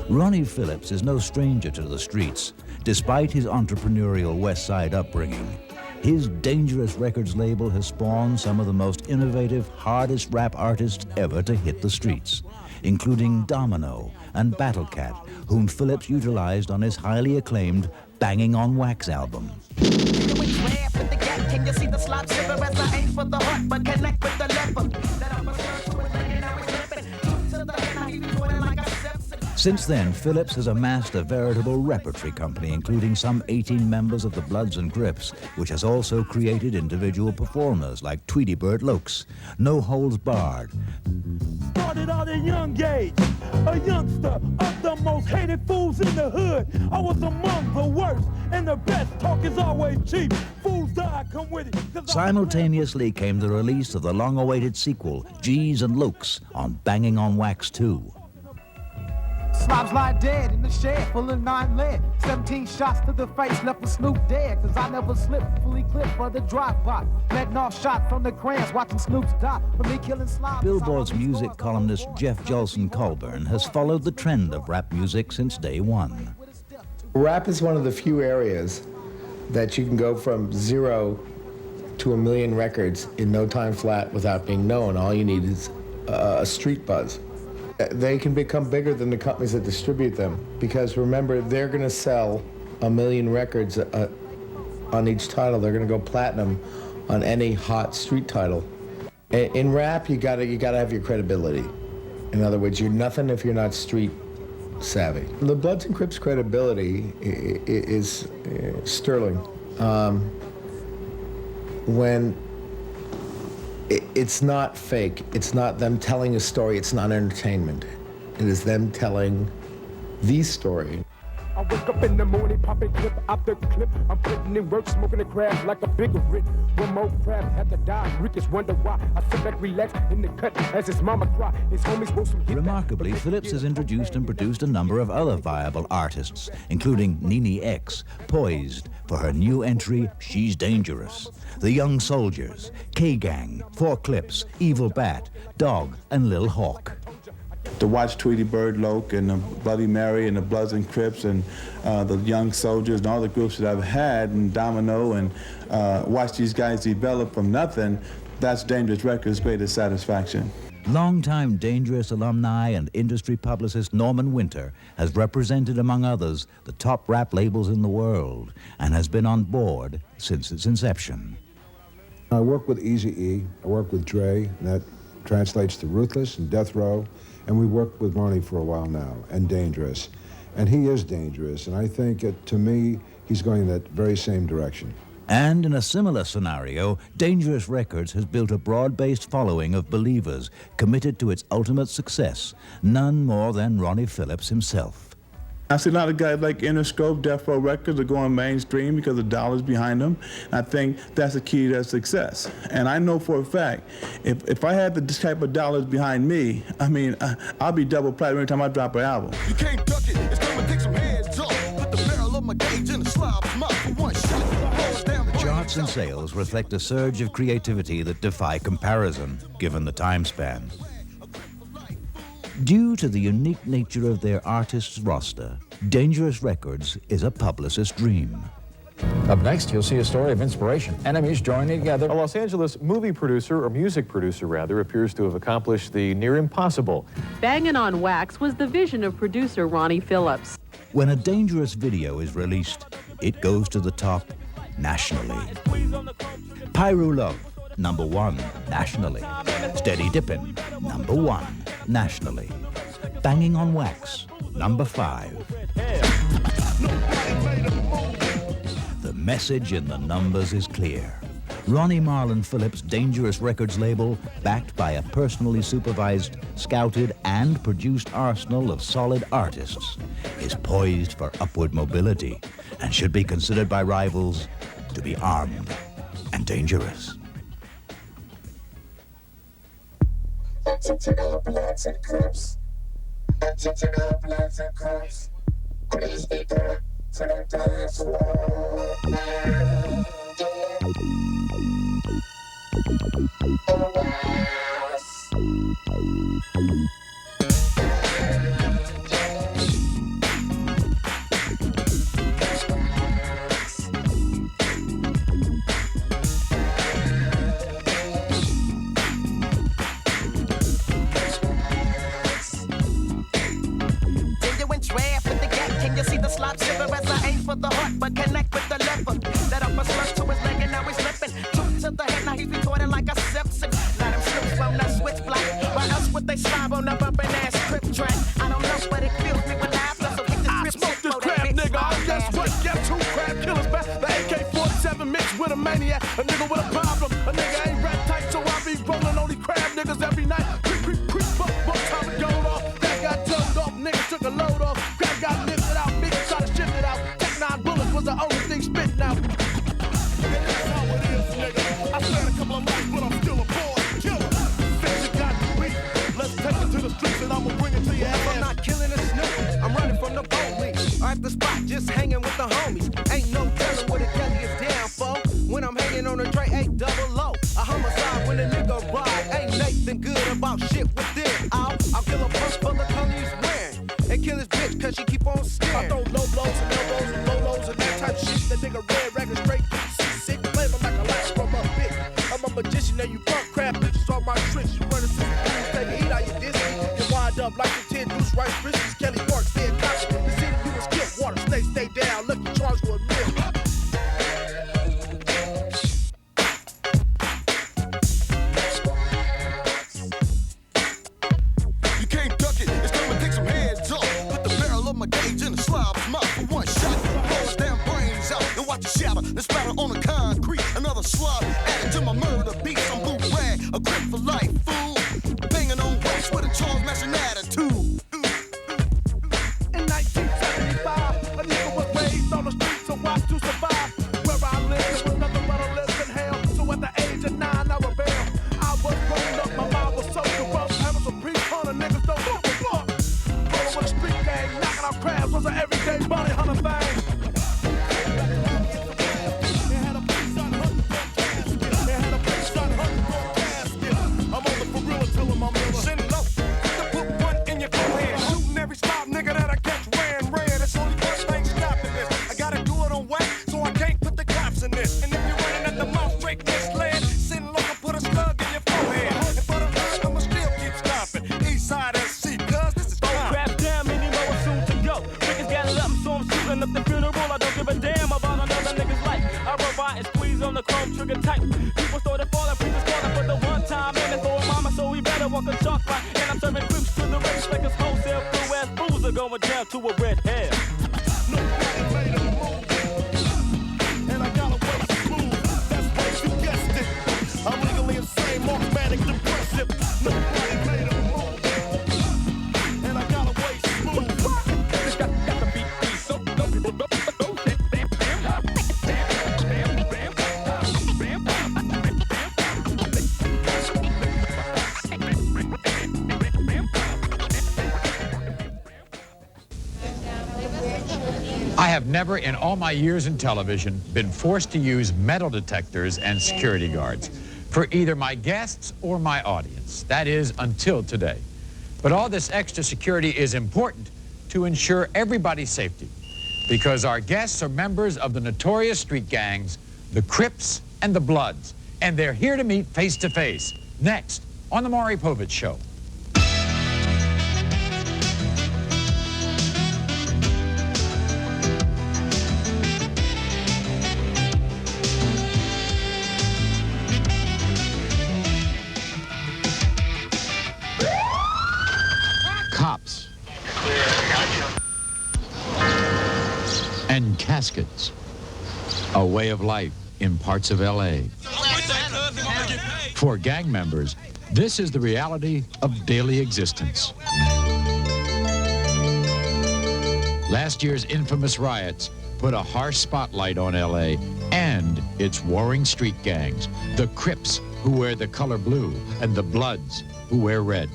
Ronnie Phillips is no stranger to the streets, despite his entrepreneurial West Side upbringing. His Dangerous Records label has spawned some of the most innovative, hardest rap artists ever to hit the streets, including Domino and Battle Cat, whom Phillips utilized on his highly acclaimed Banging on Wax album. Since then, Phillips has amassed a veritable repertory company, including some 18 members of the Bloods and Crips, which has also created individual performers like Tweety Bird Lokes, No Holds Barred. Started out at a young age, a youngster of the most hated fools in the hood. I was among the worst, and the best talk is always cheap. Fools die, come with it. Simultaneously came the release of the long-awaited sequel, G's and Lokes, on Banging on Wax 2. Slobs lie dead in the shed full of 9 lead. 17 shots to the face left a Snoop dead. Cause I never slipped, fully clipped for the drive-by. Letting off shots from the crayons, watching Snoop's die. For me killing slobs. Billboard's music columnist Jeff Jolson Colburn has followed the trend of rap music since day one. Rap is one of the few areas that you can go from 0 to 1 million records in no time flat without being known. All you need is a street buzz. They can become bigger than the companies that distribute them, because remember, they're going to sell 1 million records on each title. They're going to go platinum on any hot street title. In rap, you gotta have your credibility. In other words, you're nothing if you're not street savvy. The Bloods and Crips' credibility is sterling. When it's not fake. It's not them telling a story. It's not entertainment. It is them telling the story. I wake up in the morning, popping clip after clip. I'm putting in work, smoking the crab like a big rip. One more crab had to die. Rickus wonder why. I sit back, relax in the cut as his mama cry. His homies want some. Remarkably, Phillips has introduced and produced a number of other viable artists, including Nene X, poised for her new entry, She's Dangerous, The Young Soldiers, K-Gang, 4 Clips, Evil Bat, Dog, and Lil Hawk. To watch Tweety Bird Loke and the Bloody Mary and the Bloods and Crips and the Young Soldiers and all the groups that I've had, and Domino, and watch these guys develop from nothing, that's Dangerous Records' greatest satisfaction. Longtime Dangerous alumni and industry publicist Norman Winter has represented, among others, the top rap labels in the world and has been on board since its inception. I work with Eazy-E, I work with Dre, and that translates to Ruthless and Death Row, and we worked with Ronnie for a while now, and Dangerous. And he is dangerous, and I think, to me, he's going in that very same direction. And in a similar scenario, Dangerous Records has built a broad-based following of believers committed to its ultimate success, none more than Ronnie Phillips himself. I see a lot of guys like Interscope, Death Row Records are going mainstream because the dollars behind them. I think that's the key to their success. And I know for a fact, if I had this type of dollars behind me, I mean, I'll be double platinum every time I drop an album. You can't duck it, it's gonna take some hands off. Put the barrel of my gauge in the slob's mouth for one shot. The charts and sales reflect a surge of creativity that defy comparison, given the time span. Due to the unique nature of their artists' roster, Dangerous Records is a publicist's dream. Up next, you'll see a story of inspiration. Enemies joining together. A Los Angeles movie producer, or music producer rather, appears to have accomplished the near impossible. Bangin' on Wax was the vision of producer Ronnie Phillips. When a Dangerous video is released, it goes to the top nationally. Pyro Love, #1 nationally. Steady Dippin', #1 nationally. Banging on Wax, #5. The message in the numbers is clear. Ronnie Marlon Phillips' Dangerous Records label, backed by a personally supervised, scouted, and produced arsenal of solid artists, is poised for upward mobility and should be considered by rivals to be armed and dangerous. Bloods and Crips. Bloods and Crips. Please be good to the dance floor. I have never in all my years in television been forced to use metal detectors and security guards for either my guests or my audience. That is, until today. But all this extra security is important to ensure everybody's safety, because our guests are members of the notorious street gangs, the Crips and the Bloods, and they're here to meet face to face. Next, on the Maury Povich Show. Cops and caskets, a way of life in parts of L.A. For gang members, this is the reality of daily existence. Last year's infamous riots put a harsh spotlight on L.A. and its warring street gangs, the Crips, who wear the color blue, and the Bloods, who wear red.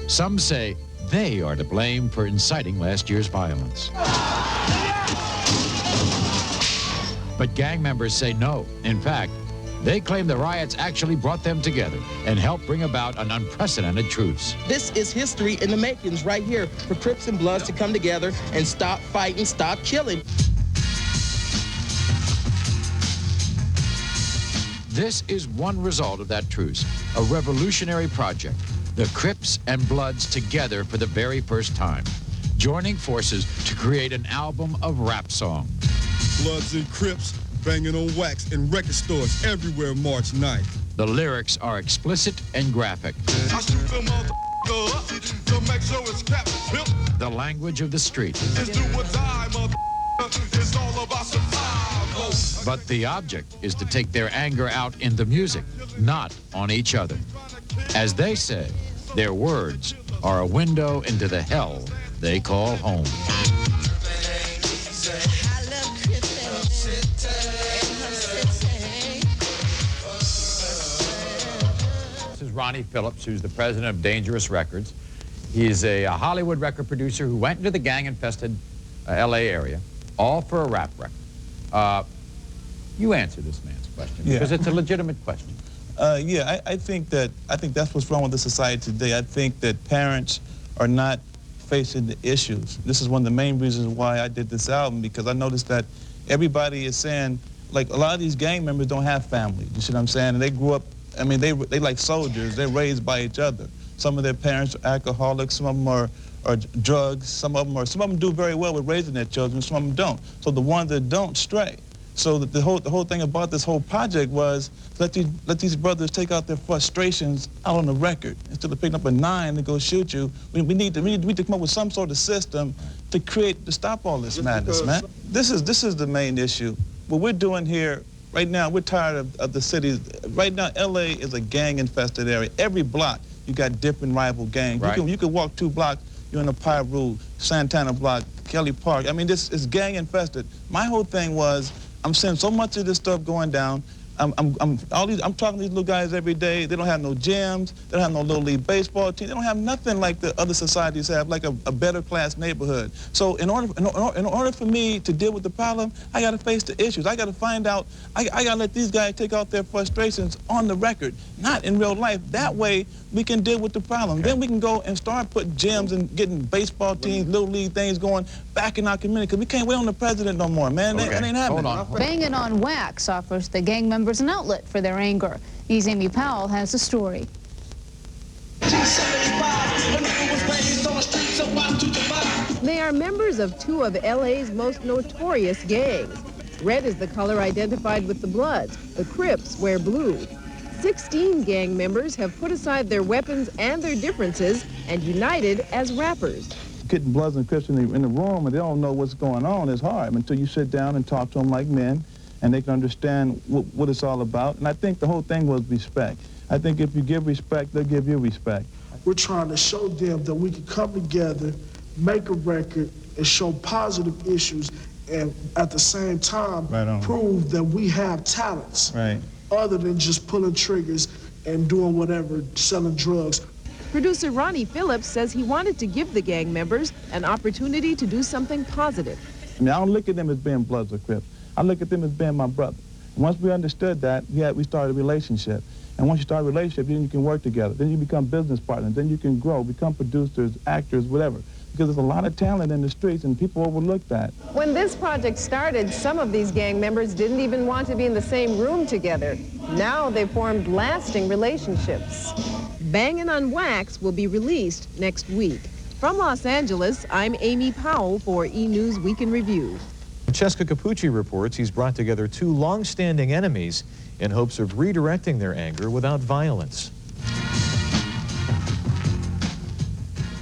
Some say they are to blame for inciting last year's violence. But gang members say no. In fact, They claim the riots actually brought them together and helped bring about an unprecedented truce. This is history in the makings right here for Crips and Bloods to come together and stop fighting, stop killing. This is one result of that truce, a revolutionary project, the Crips and Bloods together for the very first time, joining forces to create an album of rap songs. Bloods and Crips banging on wax in record stores everywhere March 9th. The lyrics are explicit and graphic. I shoot them up to make sure it's capped hip. The language of the street. It's do or die, it's all about survival. But the object is to take their anger out in the music, not on each other. As they say, their words are a window into the hell they call home. This is Ronnie Phillips, who's the president of Dangerous Records. He's a Hollywood record producer who went into the gang-infested L.A. area, all for a rap record. You answer this man's question, because it's a legitimate question. I think that's what's wrong with the society today. I think that parents are not facing the issues. This is one of the main reasons why I did this album, because I noticed that everybody is saying, like, a lot of these gang members don't have family. You see what I'm saying? And they grew up, I mean, they like soldiers. They're raised by each other. Some of their parents are alcoholics. Some of them are drugs. Some of them do very well with raising their children. Some of them don't. So the ones that don't stray. So that the whole thing about this whole project was let these brothers take out their frustrations out on the record instead of picking up a 9 to go shoot you. We need to come up with some sort of system to stop all this madness, man. This is the main issue. What we're doing here right now, we're tired of the cities. Right now, L.A. is a gang-infested area. Every block you got different rival gangs. Right. You can walk 2 blocks, you're in the Pyru, Santana block, Kelly Park. I mean, this is gang-infested. My whole thing was, I'm seeing so much of this stuff going down. I'm talking to these little guys every day. They don't have no gyms. They don't have no little league baseball team. They don't have nothing like the other societies have, like a better class neighborhood. So in order for me to deal with the problem, I got to face the issues. I got to find out. I got to let these guys take out their frustrations on the record, not in real life. That way we can deal with the problem. Okay. Then we can go and start putting gyms and getting baseball teams, little league things going back in our community, because we can't wait on the president no more, man. Okay. That ain't happening. Hold on. Bangin on Wax offers the gang members an outlet for their anger. E's Amy Powell has the story. They are members of 2 of LA's most notorious gangs. Red is the color identified with the Bloods. The Crips wear blue. 16 gang members have put aside their weapons and their differences and united as rappers. Getting Bloods and Crips in the room and they don't know what's going on is hard until you sit down and talk to them like men and they can understand what it's all about. And I think the whole thing was respect. I think if you give respect, they'll give you respect. We're trying to show them that we can come together, make a record, and show positive issues, and at the same time prove that we have talents other than just pulling triggers and doing whatever, selling drugs. Producer Ronnie Phillips says he wanted to give the gang members an opportunity to do something positive. I mean, I don't look at them as being Bloods or Crips. I look at them as being my brother. And once we understood that, we started a relationship. And once you start a relationship, then you can work together. Then you become business partners. Then you can grow, become producers, actors, whatever. Because there's a lot of talent in the streets and people overlook that. When this project started, some of these gang members didn't even want to be in the same room together. Now they've formed lasting relationships. Bangin' on Wax will be released next week. From Los Angeles, I'm Amy Powell for E! News Week in Review. Francesca Capucci reports he's brought together 2 long-standing enemies in hopes of redirecting their anger without violence.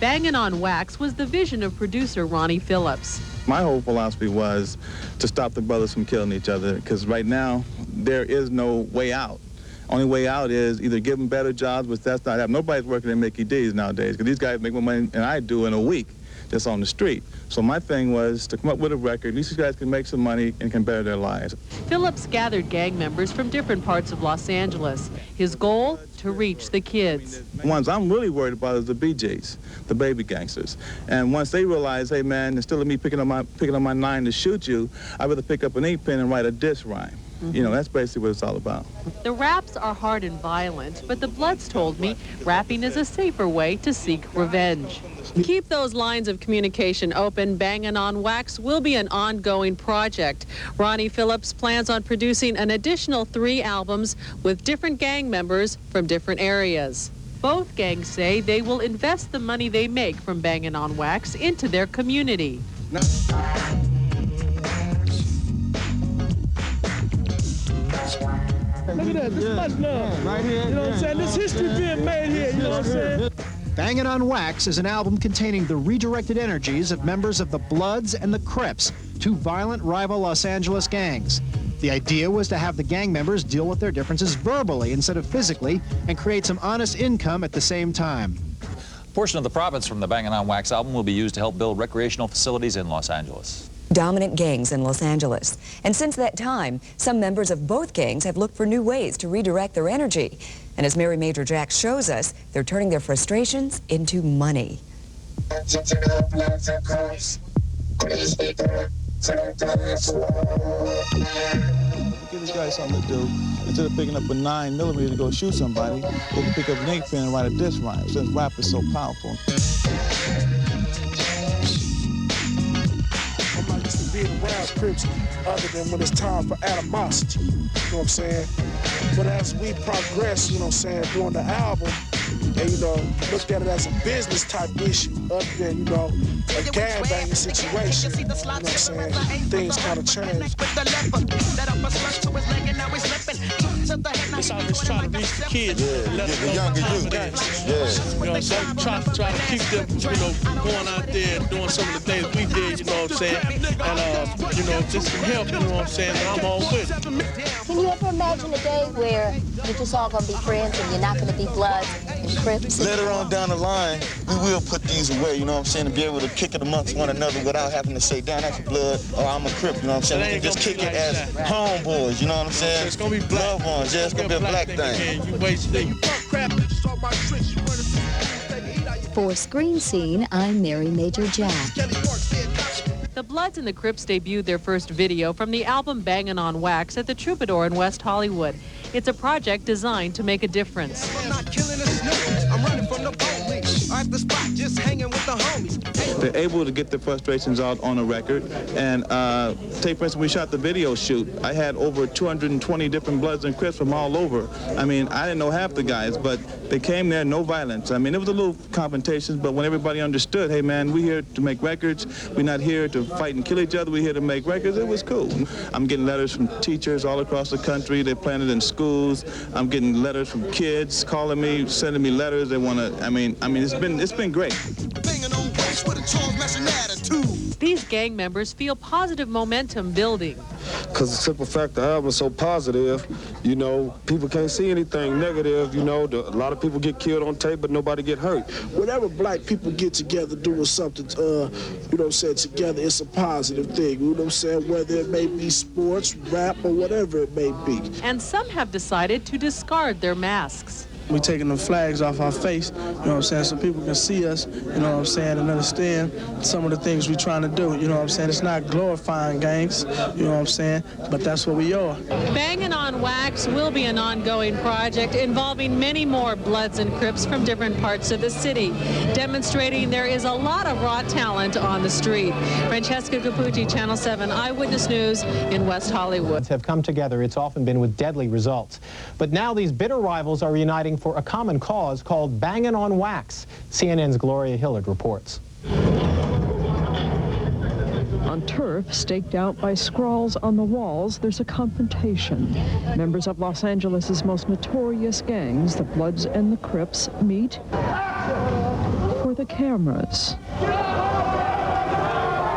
Bangin' on Wax was the vision of producer Ronnie Phillips. My whole philosophy was to stop the brothers from killing each other, because right now there is no way out. Only way out is either give them better jobs, which that's not happening. Nobody's working at Mickey D's nowadays, because these guys make more money than I do in a week just on the street. So my thing was to come up with a record. At least these guys can make some money and can better their lives. Phillips gathered gang members from different parts of Los Angeles. His goal, to reach the kids. The ones I'm really worried about is the BJs, the baby gangsters. And once they realize, hey man, instead of me picking up my 9 to shoot you, I'd rather pick up an 8 pen and write a diss rhyme. You know, that's basically what it's all about. The raps are hard and violent, but the Bloods told me rapping is a safer way to seek revenge. Keep those lines of communication open. Bangin' on Wax will be an ongoing project. Ronnie Phillips plans on producing an additional 3 albums with different gang members from different areas. Both gangs say they will invest the money they make from Bangin' on Wax into their community. Look at that, this is much love. Right here. You know what I'm saying? This history being made here, you know what I'm saying? Bangin' on Wax is an album containing the redirected energies of members of the Bloods and the Crips, 2 violent rival Los Angeles gangs. The idea was to have the gang members deal with their differences verbally instead of physically and create some honest income at the same time. A portion of the profits from the Bangin' on Wax album will be used to help build recreational facilities in Los Angeles. Dominant gangs in Los Angeles. And since that time, some members of both gangs have looked for new ways to redirect their energy. And as Mary Major Jack shows us, they're turning their frustrations into money. Give these guys something to do. Instead of picking up a 9mm to go shoot somebody, they can pick up an ink pen and write a diss rhyme, since rap is so powerful. I'm not used to being around Crips other than when it's time for animosity. You know what I'm saying? But as we progress, you know what I'm saying, during the album, and, you know, looked at it as a business type issue other than, you know, a gangbanging situation. You know what I'm saying? Things kind of changed. It's always trying to reach the kids. The younger youth. You know, so try to keep them, you know, going out there and doing some of the things we did, you know what I'm saying? And, you know, just some help, you know what I'm saying? And I'm all with it. Can you ever imagine a day where you're just all going to be friends and you're not going to be Bloods and Crips? Later on down the line, we will put these away, you know what I'm saying, to be able to kick it amongst one another without having to say, damn, that's a Blood, or I'm a Crip, you know what I'm saying? We can just kick it as homeboys, you know what I'm saying? It's going to be black. Loved ones, yeah, it's going to be a black thing. You wasted. For Screen Scene, I'm Mary Major Jack. The Bloods and the Crips debuted their first video from the album Bangin' on Wax at the Troubadour in West Hollywood. It's a project designed to make a difference. I'm not killing the snow. I'm running from the police. At the spot, just hanging with the homies. They're able to get their frustrations out on a record. And take, for instance, we shot the video shoot. I had over 220 different Bloods and Crips from all over. I mean, I didn't know half the guys, but they came there, no violence. I mean, it was a little confrontations, but when everybody understood, hey, man, we're here to make records. We're not here to fight and kill each other. We're here to make records. It was cool. I'm getting letters from teachers all across the country. They're planted in schools. I'm getting letters from kids calling me, sending me letters. They want to, I mean, it's been great. These gang members feel positive momentum building. Because the simple fact the album is so positive, you know, people can't see anything negative, you know, a lot of people get killed on tape, but nobody get hurt. Whenever black people get together doing something, you know what I'm saying, together, it's a positive thing, you know what I'm saying, whether it may be sports, rap, or whatever it may be. And some have decided to discard their masks. We taking the flags off our face, you know what I'm saying, so people can see us, you know what I'm saying, and understand some of the things we're trying to do, you know what I'm saying. It's not glorifying gangs, you know what I'm saying, but that's what we are. Bangin' on Wax will be an ongoing project involving many more Bloods and Crips from different parts of the city, demonstrating there is a lot of raw talent on the street. Francesca Capucci, Channel 7 Eyewitness News in West Hollywood. Have come together. It's often been with deadly results. But now these bitter rivals are uniting for a common cause called Bangin' on Wax. CNN's Gloria Hillard reports. On turf staked out by scrawls on the walls, there's a confrontation. Members of Los Angeles' most notorious gangs, the Bloods and the Crips, meet for the cameras.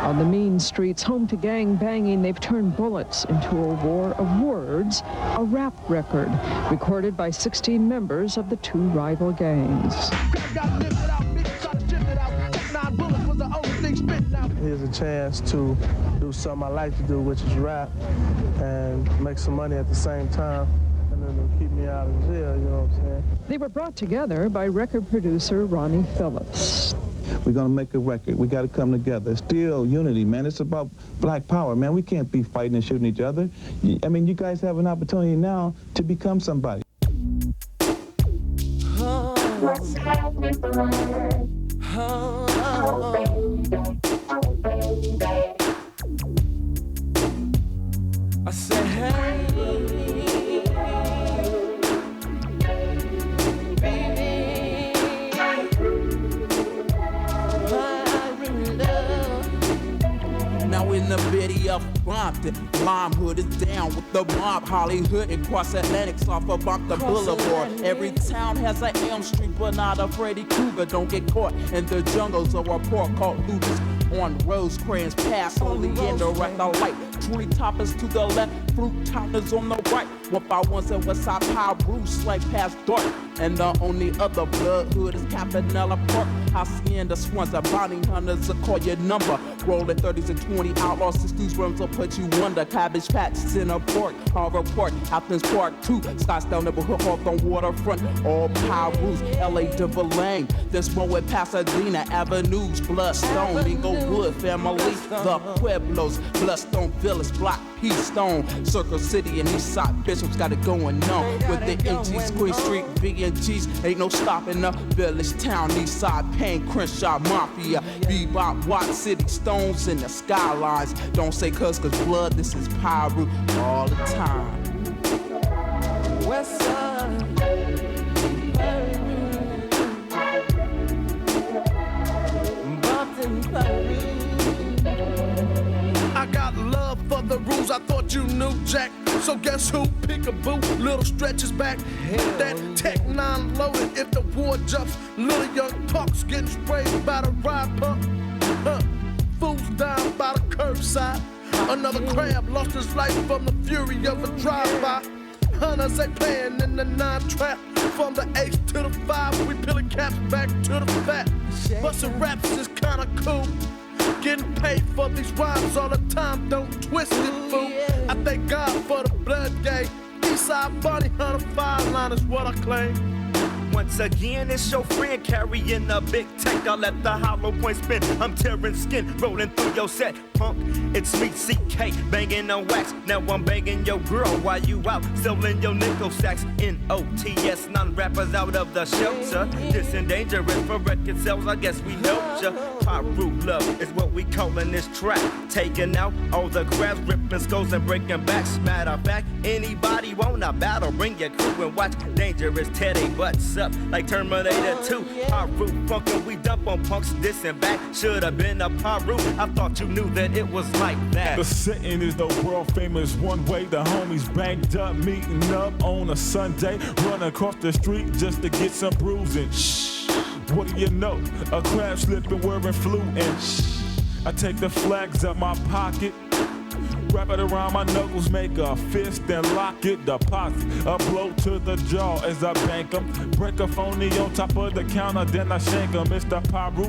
On the mean streets home to gang banging, they've turned bullets into a war of words, a rap record recorded by 16 members of the 2 rival gangs. Here's a chance to do something I like to do, which is rap, and make some money at the same time, and then it'll keep me out of jail, you know what I'm saying? They were brought together by record producer Ronnie Phillips. We're going to make a record. We got to come together. Still unity, man. It's about black power, man. We can't be fighting and shooting each other. I mean, you guys have an opportunity now to become somebody. I said, hey, baby, I really love. Now in the city of Compton, Lime Hood is down with the mob. Hollywood and cross Atlantic off of Bumpton Boulevard. Every town has an Elm Street, but not a Freddy Krueger. Don't get caught in the jungles or a park called Lucas. On Rosecrans Pass, only in the rector light. Truly toppers to the left, fruit toppers on the right. 151s and Westside Power Bruce, like past dark. And the only other blood hood is Campanella Park. Hacienda Swans, the bounty hunters will call your number. Rolling 30s and 20 outlaws, 60s rooms will put you under. Cabbage Patch, Center Park, Harvard Park, Athens Park 2, Scottsdale neighborhood, Hawthorne Waterfront, all Power Bruce, LA Devil-Lane. Then smoke with Pasadena Avenues, Bloodstone, Inglewood, Family, the Pueblos, Bloodstone Village, Block P Stone, Circle City and Eastside Bishops got it going on. With the MGs, Queen Street, B&Gs, ain't no stopping the village town, Eastside, Payne, Crenshaw, Mafia, Bebop, Watt City, Stones in the skylines. Don't say cuz blood, this is Pyro all the time. Westside. I got love for the rules, I thought you knew, Jack. So guess who? Peekaboo, little stretches back. That Tech 9 loaded if the war jumps. Little young punks getting sprayed by the ride pump. Fools down by the curbside. Another crab lost his life from the fury of a drive-by. Hunters ain't playing in the 9 trap. From the H to the 5, we peeling caps back to the fat. Bustin' raps is kinda cool. Getting paid for these rhymes all the time, don't twist it, fool. I thank God for the blood game. Eastside Bunny Hunter 5 line is what I claim. Once again, it's your friend carrying a big tank. I let the hollow point spin. I'm tearing skin, rolling through your set, punk. It's me, CK, banging on wax. Now I'm banging your girl while you out selling your nickel sacks. NOTS, non-rappers out of the shelter. This and dangerous for record sales, I guess we know ya. Pyro love is what we callin' this track. Taking out all the crabs, ripping skulls and breaking backs. Matter of fact, anybody wanna battle, bring your crew and watch Dangerous Teddy butts up like Terminator 2. Pyro funkin', we dump on punks, this and back. Should've been a Pyro, I thought you knew that it was like that. The setting is the world famous one way. The homies banked up, meeting up on a Sunday. Run across the street just to get some bruising. Shh, what do you know? A crab slipping wearing flu and shh. I take the flags out my pocket. Wrap it around my knuckles, make a fist and lock it. Deposit a blow to the jaw as I bank 'em. Break a phony on top of the counter, then I shank 'em. It's the Pyro,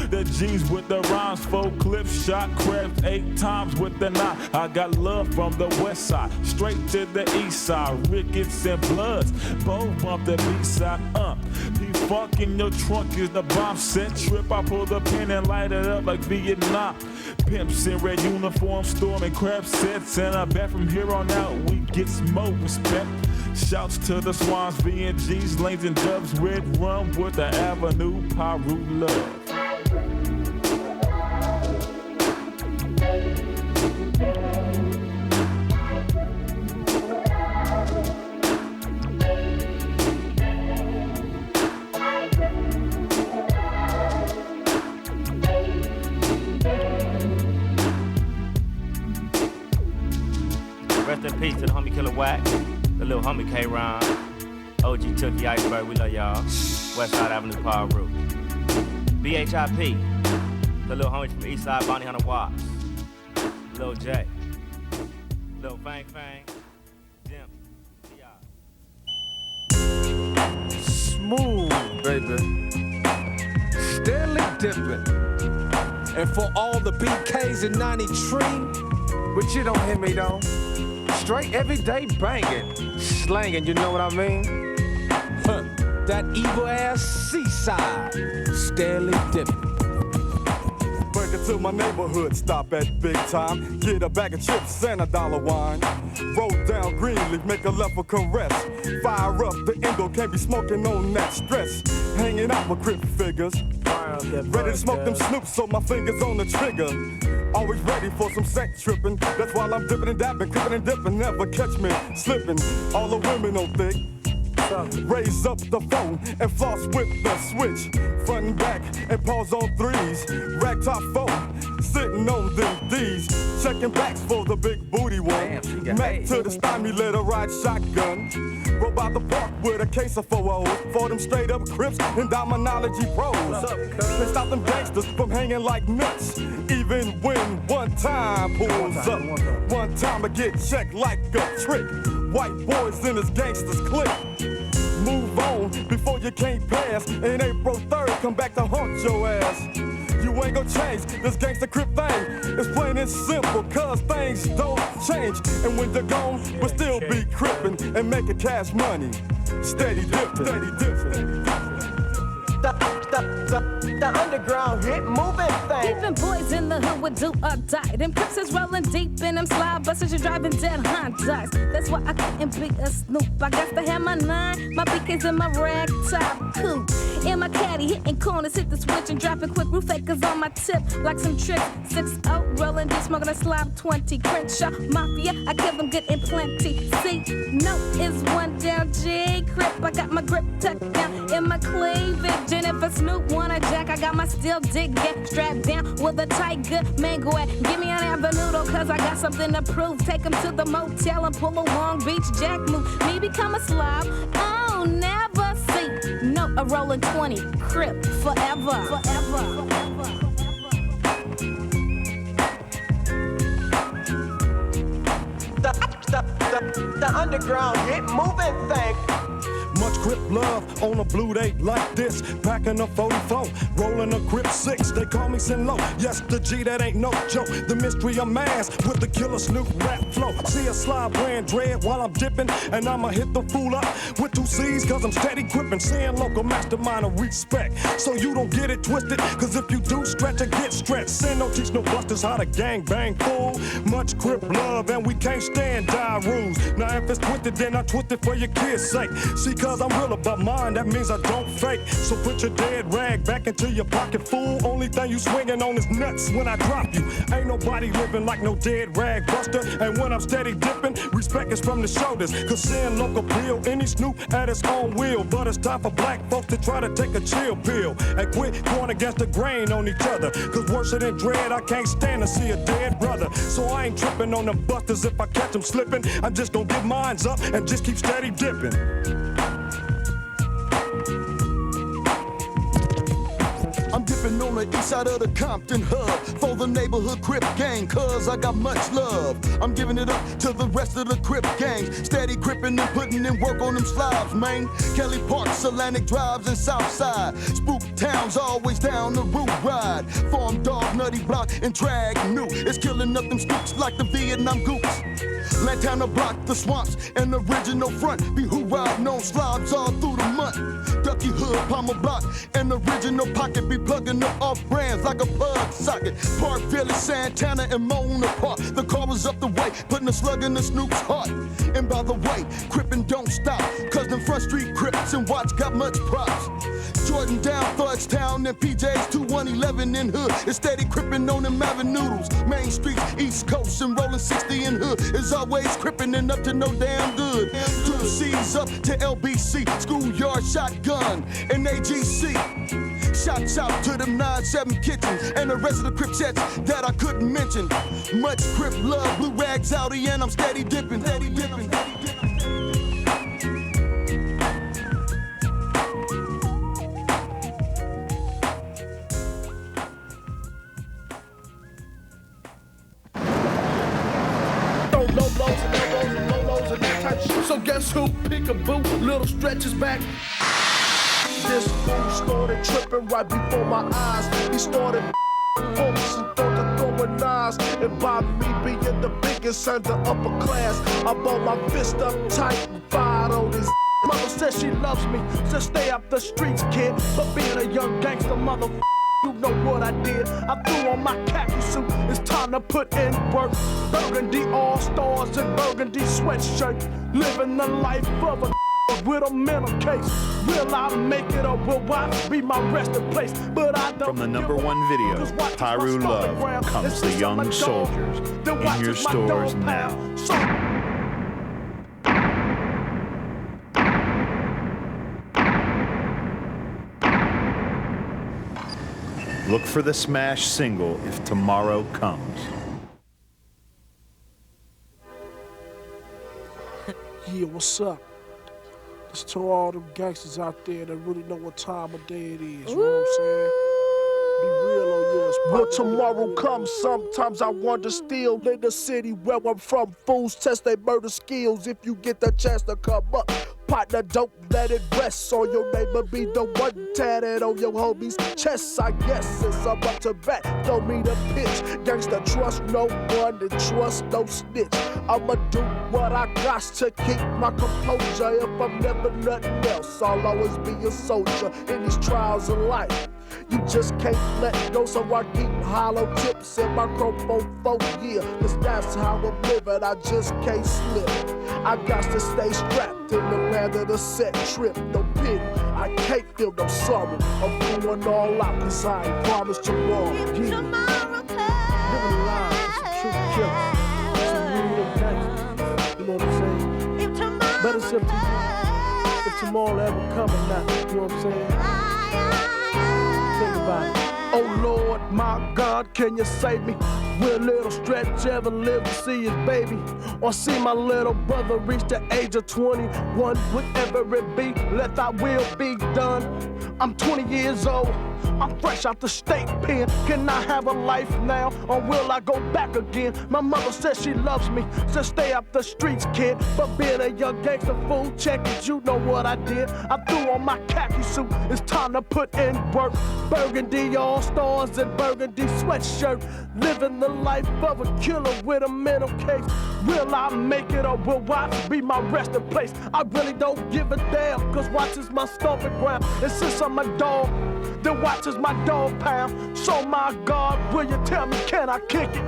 the G's with the rhymes. 4 clips, shot crabs 8 times with the 9. I got love from the west side, straight to the east side. Rickets and Bloods, both bump the B-side. P-Funk in your trunk is the bomb set. Trip, I pull the pin and light it up like Vietnam. Pimps in red uniforms, storming crab sets, and I bet from here on out we get some more respect. Shouts to the Swans, V&Gs, Lanes and Dubs, Red Rum with the Avenue, Pyro love. Rest in peace to the homie Killer Wack, the little homie K-Ron, OG Tookie Iceberg, we love y'all. Westside Avenue Pyro. BHIP, the little homie from Eastside Bounty Hunter Watts, Lil J, Lil Fang Fang, Dim, T.I. Smooth, baby. Steadily dipping. And for all the BKs in 93, but you don't hear me though. Straight everyday banging, slanging, you know what I mean? that evil ass seaside, steadily dipping. Break into my neighborhood, stop at Big Time, get a bag of chips and a $1 wine. Roll down Greenleaf, make a left for caress. Fire up the Indo, can't be smoking on that stress. Hanging out with Crip figures, ready to smoke them Snoops, so my fingers on the trigger. Always ready for some sex tripping. That's why I'm dipping and dabbing, crippin' and dipping. Never catch me slipping. All the women on thick. Raise up the phone and floss with the switch. Front and back and pause on threes. Rack top phone, sitting on them D's. Checking backs for the big booty one. Mac to the stymie, let her ride shotgun. Roll by the park with a case of 4 for them straight up Crips and Dominology pros. They stop them gangsters from hanging like nuts. Even when one time pulls up. One time I get checked like a trick. White boys in his gangsters clique. Move on before you can't pass. And April 3rd, come back to haunt your ass. You ain't gon' change this gangsta Crip thing. It's plain and simple, cause things don't change. And when they're gone, we'll still be crippin' and making cash money. Steady dippin', steady dippin'. The underground hit moving thing. Keeping boys in the hood would do or die. Them Crips is rolling deep in them slide buses. You're driving dead Hondas. That's why I couldn't be a Snoop. I got to have my 9, my BK's in my rag top coupe. In my caddy, hitting corners, hit the switch and dropping quick. Roof acres on my tip, like some tricks. 6-0, rolling deep, smoking a slob 20. Crenshaw Mafia, I kill them good and plenty. See, no is one down, J Crip. I got my grip tucked down in my cleavage. And if a Snoop wanna jack, I got my steel dick get strapped down with a tight good mango at. Give me an avenue though, cause I got something to prove. Take him to the motel and pull a Long Beach Jack move. Me become a slob, oh, never see. No, a rolling 20, Crip, forever, forever. The underground hit moving thing. Much Crip love on a blue day like this. Packing a 44, rolling a Crip 6. They call me Sin Low. Yes, the G, that ain't no joke. The mystery of mass with the killer Snoop rap flow. See a slide brand dread while I'm dipping, and I'ma hit the fool up with 2 C's, cause I'm steady gripping. Saying local mastermind of respect. So you don't get it twisted, cause if you do stretch or get stretched, Sin don't teach no busters how to gang bang fool. Much Crip love, and we can't stand die rules. Now if it's twisted, then I twist it for your kids' sake. See, cause I'm real about mine, that means I don't fake. So put your dead rag back into your pocket, fool. Only thing you swinging on is nuts when I drop you. Ain't nobody living like no dead rag buster. And when I'm steady dipping, respect is from the shoulders. Cause seeing local pill, any Snoop at his own will. But it's time for black folks to try to take a chill pill and quit going against the grain on each other. Cause worse than dread, I can't stand to see a dead brother. So I ain't tripping on them busters if I catch them slipping. I'm just gonna get mines up and just keep steady dipping. I'm dipping on the east side of the Compton hub for the neighborhood Crip gang, cause I got much love. I'm giving it up to the rest of the Crip gangs, steady gripping and putting in work on them slobs, man. Kelly Park, Atlantic Drives, and Southside. Spook Towns always down the route ride. Farm Dog, Nutty Block, and Drag New. It's killing up them streets like the Vietnam Goops. Lantana Block, the swamps, and the original front. Be who riding on slobs all through the month. Ducky Hood, Palmer Block, and the original pocket be plugging up off brands like a plug socket. Park Village, Santana, and Mona Park. The car was up the way, putting a slug in the Snoop's heart. And by the way, Crippin' don't stop, cause them Front Street Crips and Watts got much props. Jordan down, Fudgetown, and PJ's 2111 in hood. It's steady Crippin' on them avenues. Main streets, East Coast, and rolling 60 in hood. Is always Crippin' and up to no damn good. 2 C's up to LBC, schoolyard shotgun, and AGC. Shouts out to them 9-7 kitchens and the rest of the Cripsettes that I couldn't mention. Much Crip love, blue rags outie, and I'm steady dipping, steady dipping, steady dipping. So guess who? Peekaboo, little stretches back. This fool started tripping right before my eyes. He started folks and thought of throwing knives. And by me being the biggest and the upper class, I bought my fist up tight and fired on his. mother says she loves me, so stay up the streets, kid. But being a young gangster motherfucker, you know what I did. I threw on my khaki suit, it's time to put in work. Burgundy all-stars and burgundy sweatshirt. Living the life of a with a mental case. Will I make it or will I be my resting place? But I don't. From the #1 video, Pyru Love, comes the young soldiers in your stores now. Look for the smash single If Tomorrow Comes. Yeah, what's up? It's to all them gangsters out there that really know what time of day it is. You know what I'm saying? Be real on yours. Will tomorrow come? Sometimes I wonder still. In the city where I'm from, fools test their murder skills. If you get the chance to come up, partner, don't let it rest on your neighbor. Be the one tatted on your homie's chest. I guess since I'm up to bat, don't mean a pitch. Gangsta trust no one and trust no snitch. I'ma do what I got to keep my composure. If I'm never nothing else, I'll always be a soldier in these trials of life. You just can't let go, so I keep hollow tips in my microphone for years. Cause that's how I'm living, I just can't slip. I got to stay strapped in the land of the set trip. No pity, I can't feel no sorrow. I'm going all out cause I ain't promised tomorrow. Yeah. Tomorrow comes. Living alive, some truth killers, some real gangsters. You know what I'm saying? If tomorrow better comes. If tomorrow ever come or not, you know what I'm saying? Think about it. Oh Lord, my God, can you save me? Will little Stretch ever live to see his baby? Or see my little brother reach the age of 21? Whatever it be, let thy will be done. I'm 20 years old, I'm fresh out the state pen. Can I have a life now, or will I go back again? My mother says she loves me, so stay up the streets, kid. But being a young gangster fool, check it, you know what I did. I threw on my khaki suit, it's time to put in work. Burgundy all-stars and burgundy sweatshirt. Living the life of a killer with a mental case. Will I make it or will watch be my resting place? I really don't give a damn, cause watch is my stomping ground. And since I'm a dog, then watch is my dog pound. So my God, will you tell me, can I kick it?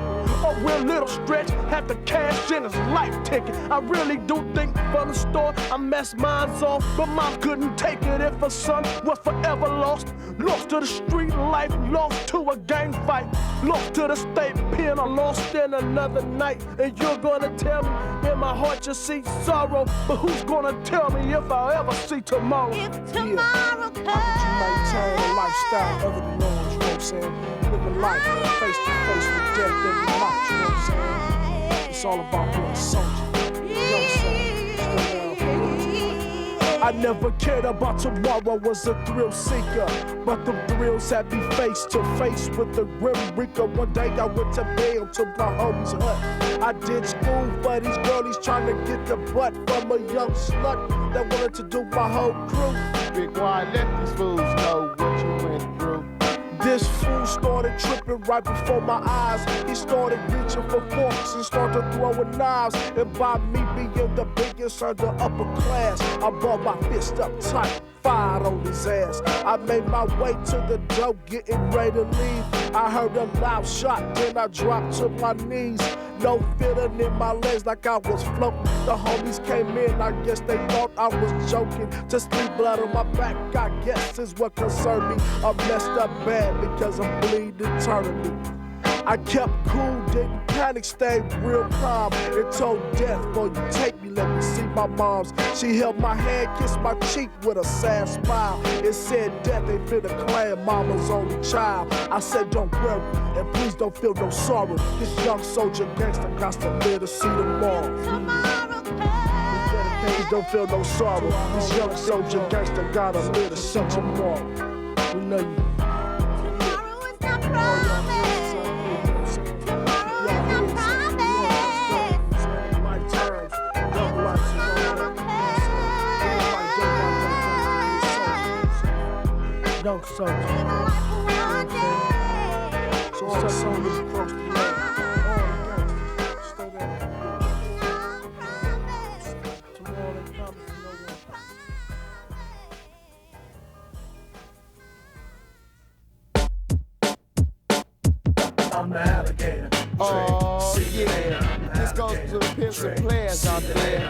Or will little Stretch have to cash in his life ticket? I really do think from the store I messed mine off, but mom couldn't take it if her son was forever lost. Lost to the street life, lost to a gang fight, lost to the state pen, or lost in another night. And you're gonna tell me in my heart you see sorrow, but who's gonna tell me if I ever see tomorrow? If tomorrow comes, how could you maintain a lifestyle other than yours? You know what I'm saying? Living life face to face with death every night. You know what I'm saying? It's all about being a soldier. Young soldier. I never cared about tomorrow, was a thrill seeker. But the thrills had me face to face with the grim reaper. One day I went to bail to my homie's hut. I did school for these girlies trying to get the butt from a young slut that wanted to do my whole crew. Big wide, let these fools know what you went through. This fool started tripping right before my eyes. He started reaching for forks and started throwing knives. And by me being the biggest under upper class, I brought my fist up tight, fired on his ass. I made my way to the door, getting ready to leave. I heard a loud shot, then I dropped to my knees. No feeling in my legs like I was floating. The homies came in, I guess they thought I was joking. To see blood on my back, I guess is what concerned me. I messed up bad because I'm bleeding eternally. I kept cool, didn't panic, stayed real calm. And told death, boy, you take me, let me see my mom's. She held my hand, kissed my cheek with a sad smile. It said death ain't finna claim mama's only child. I said don't worry, and please don't feel no sorrow. This young soldier gangster got to live to see tomorrow. Please don't feel no sorrow. This young soldier gangster gotta live to see tomorrow. We know you. Young soldier, you know what I'm saying? So all soldiers across the land, stay there. Tomorrow they promise to know what. I'm the alligator. Oh, yeah. This goes to the pimps and players out there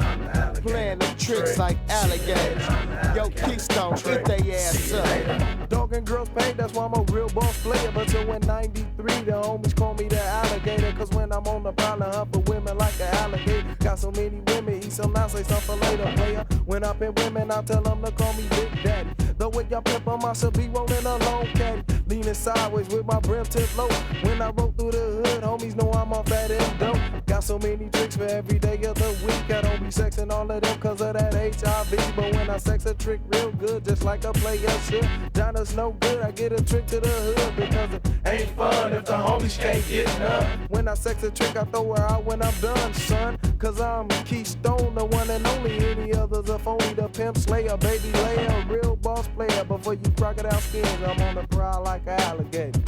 playing the tricks like alligators. Yo, Keystone, eat they ass up. Dog and girls pay, that's why I'm a real boss player. But till in 93, the homies call me the alligator. Cause when I'm on the prowl, I hunt for women like an alligator. Got so many women, eat some now, say something for later, player. When I pimp women, I tell them to call me Big Daddy. The way y'all pimp on myself be rolling a long caddy. Leaning sideways with my brim tip low. When I roll through the hood, homies know I'm off that end dope. Got so many tricks for every day of the week. I don't be sexing all of them cause of that HIV. But when I sex a trick real good, just like a player should. Donna's no good, I get a trick to the hood. Because it ain't fun if the homies can't get none. When I sex a trick, I throw her out when I'm done, son. Cause I'm Keystone, the one and only. Any others are phony, the pimp slayer, baby layer, real boss player. Before you crocodile skins, I'm on the prowl like an alligator.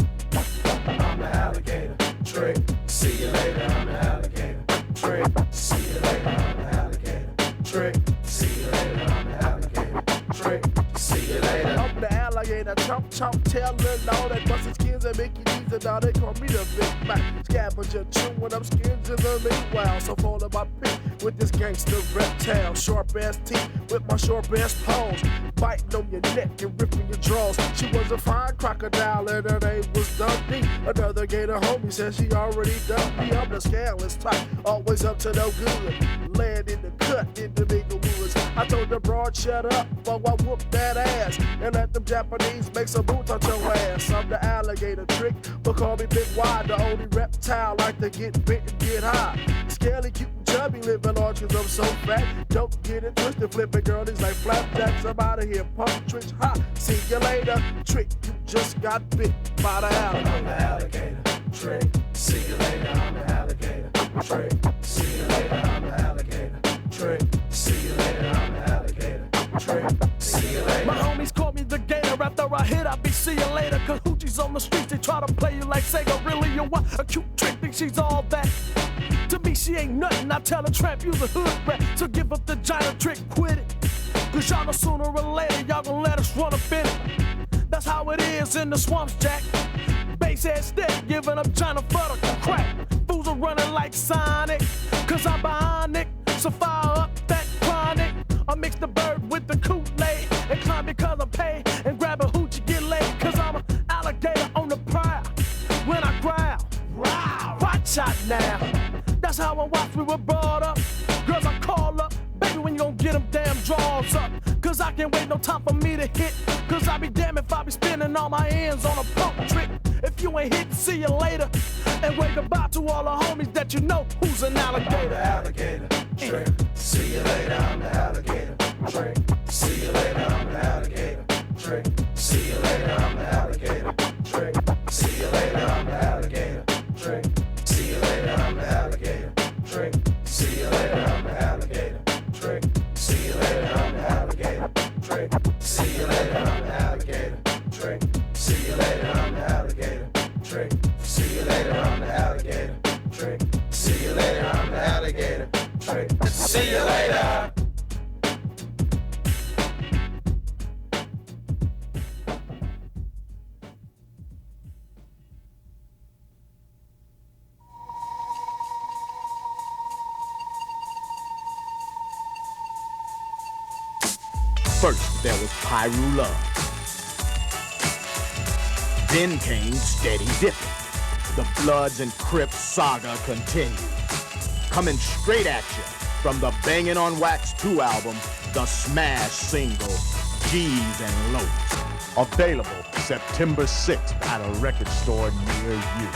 I'm the alligator, trick. See you later, I'm the alligator, trick. See you later, I'm the alligator, trick. See you later, I'm the alligator, trick. See you later. I'm the alligator, chomp chomp, telling all that busted skins and Mickey D's and now they call me the Big Mac. Scavenger, chewing up skins in the meanwhile. So fall in my pit with this gangster reptile, sharp ass teeth with my short ass paws, biting on your neck and ripping your drawers. She was a fine crocodile and her name was Dundee. Another gator homie said she already done me. I'm the scandalous type, always up to no good. Land in the cut in the bigger woods. I told the broad shut up while I whoop that ass and let them Japanese make some boots on your ass. I'm the alligator trick, but call me Big Wide, the only reptile like to get bit and get high. Scaly, cute, and chubby, living large cause I'm so fat. Don't get it twisted, flipping girlies like flapjacks. I'm out of here, pump tricks, ha. See you later, trick. You just got bit by the alligator. I'm the alligator, trick. See you later, I'm the alligator, trick. See you later, I'm the alligator, trick. See you later, I'm the alligator, trick. See you later. My homies call me the gator. After I hit, I be see you later. Cause hoochies on the streets, they try to play you like Sega. Really, you what? A cute trick, think she's all that. To me, she ain't nothing. I tell a tramp, you the hood rat. So give up the giant trick, quit it. Cause y'all know sooner or later, y'all gon' let us run up in it. That's how it is in the swamps, Jack. Bass head steady, giving up China for the crack. Fools are running like Sonic, cause I'm bionic. So fire up that chronic. I mix the bird with the Kool-Aid and climb because I'm paid and grab a hoochie, get laid. Cause I'm an alligator on the prowl. When I growl, watch out now. That's how I watch we were brought up. Girls I call up, baby, when you gon' get them damn draws up. Cause I can't wait no time for me to hit. Cause I be damned if I be spinning all my ends on a pump trick. If you ain't hit, see you later. And wave goodbye to all the homies that you know who's an alligator. I'm the alligator, trick. See you later, I'm the alligator, trick. See you later, I'm the alligator, trick. See you later, I'm the alligator, trick. See you later, I'm the alligator, trick. See you later, I'm the alligator, trick. See you later, I'm the alligator, trick. See you later, I'm the alligator, trick. See you later, I'm the alligator, trick. See you later, I'm the alligator, trick. See you later, I'm the alligator, trick. See you later, I'm the alligator, trick. See you later. First, there was Pyru Love. Then came Steady Dippin'. The Bloods and Crips saga continued. Coming straight at you from the Bangin' on Wax 2 album, the smash single, G's and Lows. Available September 6th at a record store near you.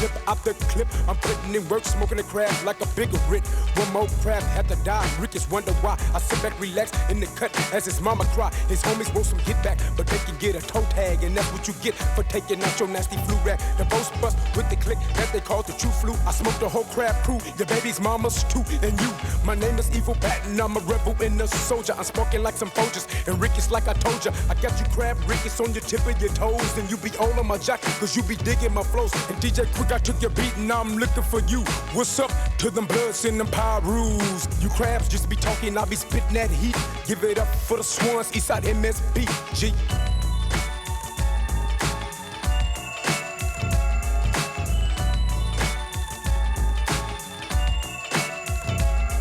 clip out the clip. I'm putting in work, smoking the crab like a bigger Rick. One more crab had to die. Rickets wonder why. I sit back, relax in the cut as his mama cry. His homies want some get back, but they can get a toe tag, and that's what you get for taking out your nasty flu rag. The boast bust with the click that they call the true flu. I smoked the whole crab crew, the baby's mamas too, and you. My name is Evil Bat, and I'm a rebel and a soldier. I'm sparking like some Folgers, and Rickets like I told ya. I got you crab Rickets on your tip of your toes, and you be all on my jock, cause you be digging my flows. And DJ Quick, I took your beat, and now I'm looking for you. What's up to them bloods and them Pyrus? You crabs just be talking, I be spitting that heat. Give it up for the Swans, Eastside MSB, G.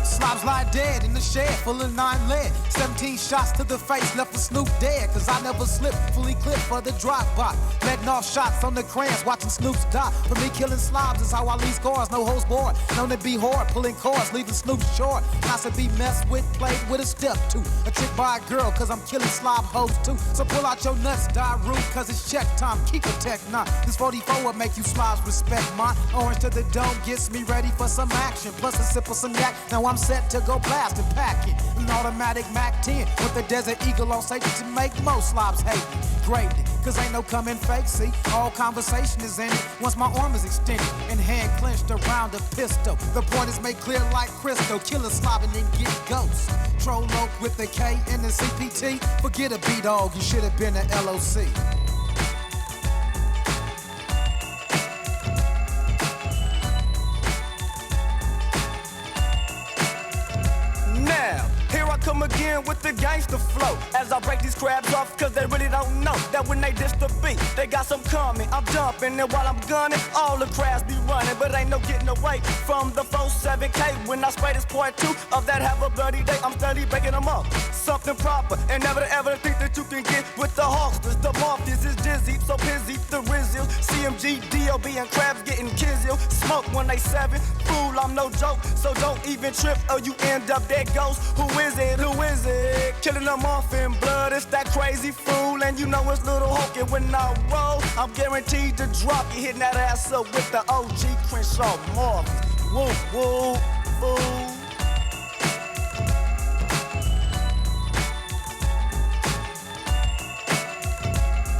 Slobs lie dead in the shed, full of 9 lead. 17 shots to the face, left for Snoop dead. Cause I never slip, fully clipped for the drive-by. Letting off shots on the crayons, watching Snoop's die. For me, killing slobs is how I leave scores. No hoes bored, known to be hard, pulling cords, leaving Snoop short. Not to be messed with, played with a step to. A trick by a girl, cause I'm killing slob hoes too. So pull out your nuts, die rude, cause it's check time. Keep a tech 9. This 44 will make you slobs respect mine. Orange to the dome gets me ready for some action. Plus a sip of some yak. Now I'm set to go blast and pack it. An automatic Mac 10 with the Desert Eagle on safety to make most slobs hate me greatly. Cause ain't no coming fake, see? All conversation is in it once my arm is extended and hand clenched around a pistol. The point is made clear like crystal. Kill a slob and then get ghosts. Troll oak with the K and the CPT. Forget a B-dog, you should have been a LOC. Now, here I come again with the gangster flow. As I break these crabs off, cause they really don't know that when they dish the beat, they got some coming. I'm dumping, and while I'm gunning, all the crabs be running. But ain't no getting away from the 47K. When I spray this part 2 of that have a bloody day, I'm steady breaking them up. Something proper, and never ever think that you can get with the hawksters. The Morpheus is dizzy, so busy, the Rizzies, CMG, DLB, and crabs getting kizzy. Smoke when they 7, fool, I'm no joke. So don't even trip or you end up dead ghost. Who is it? Who is it? Killing them off in blood, it's that crazy fool. And you know it's Little Hokey when I roll. I'm guaranteed to drop you, hitting that ass up with the OG Crenshaw Morpheus. Woo, woo, fool.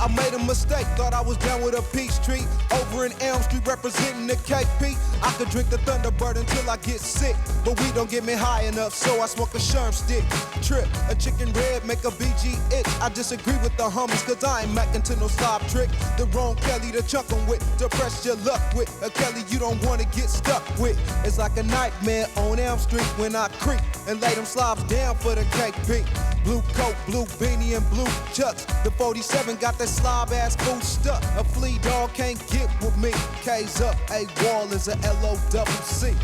I made a mistake, thought I was down with a peach tree. Over in Elm Street representing the KP. I could drink the Thunderbird until I get sick, but we don't get me high enough, so I smoke a Sherm stick. Trip, a chicken red, make a BG itch. I disagree with the homies, cause I ain't macking to no slob trick. The wrong Kelly to chuck 'em with, to press your luck with. A Kelly you don't wanna get stuck with. It's like a nightmare on Elm Street when I creep and lay them slobs down for the KP. Blue coat, blue beanie, and blue chucks. The 47 got that slob ass fool stuck. A flea dog can't get with me. K's up, A wall is a LOCC.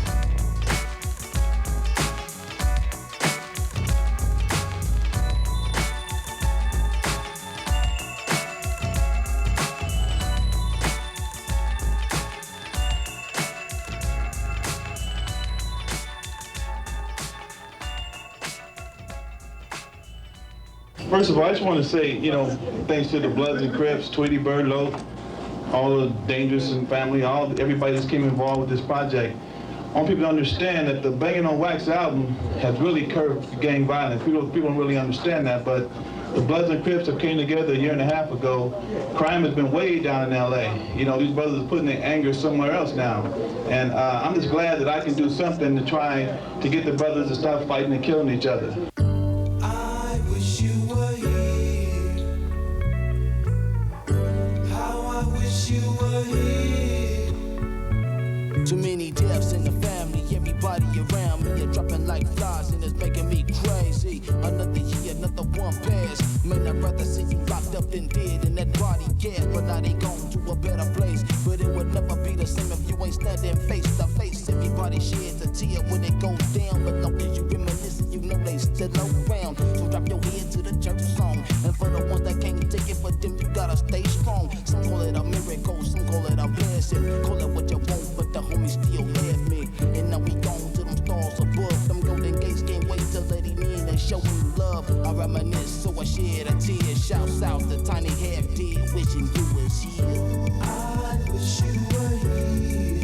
First of all, I just want to say, thanks to the Bloods and Crips, Tweety Bird, Low, all the Dangerous and family, everybody that's came involved with this project. I want people to understand that the Bangin' on Wax album has really curbed gang violence. People don't really understand that, but the Bloods and Crips that came together a year and a half ago, crime has been way down in LA. These brothers are putting their anger somewhere else now. And I'm just glad that I can do something to try to get the brothers to stop fighting and killing each other. Too many deaths in the family, everybody around me are dropping like flies, and it's making me crazy. Another year, another one pass. Man, I'd rather see you locked up than dead in that body gas, but now they gone to a better place. But it would never be the same if you ain't standing face to face. Everybody sheds a tear when it goes down, but long as you reminiscing, you know they still around. So drop your head to the church song, and for the ones that can't take it, for them you gotta stay strong. Some call it a miracle, some call it a blessing. Call it what you want, but the homies still left me. And now we gone to them stars above. Them golden gates can't wait to let him in and show him love. I reminisce, so I shed a tear. Shouts out to Tiny Half Dead, wishing you was here. I wish you were here.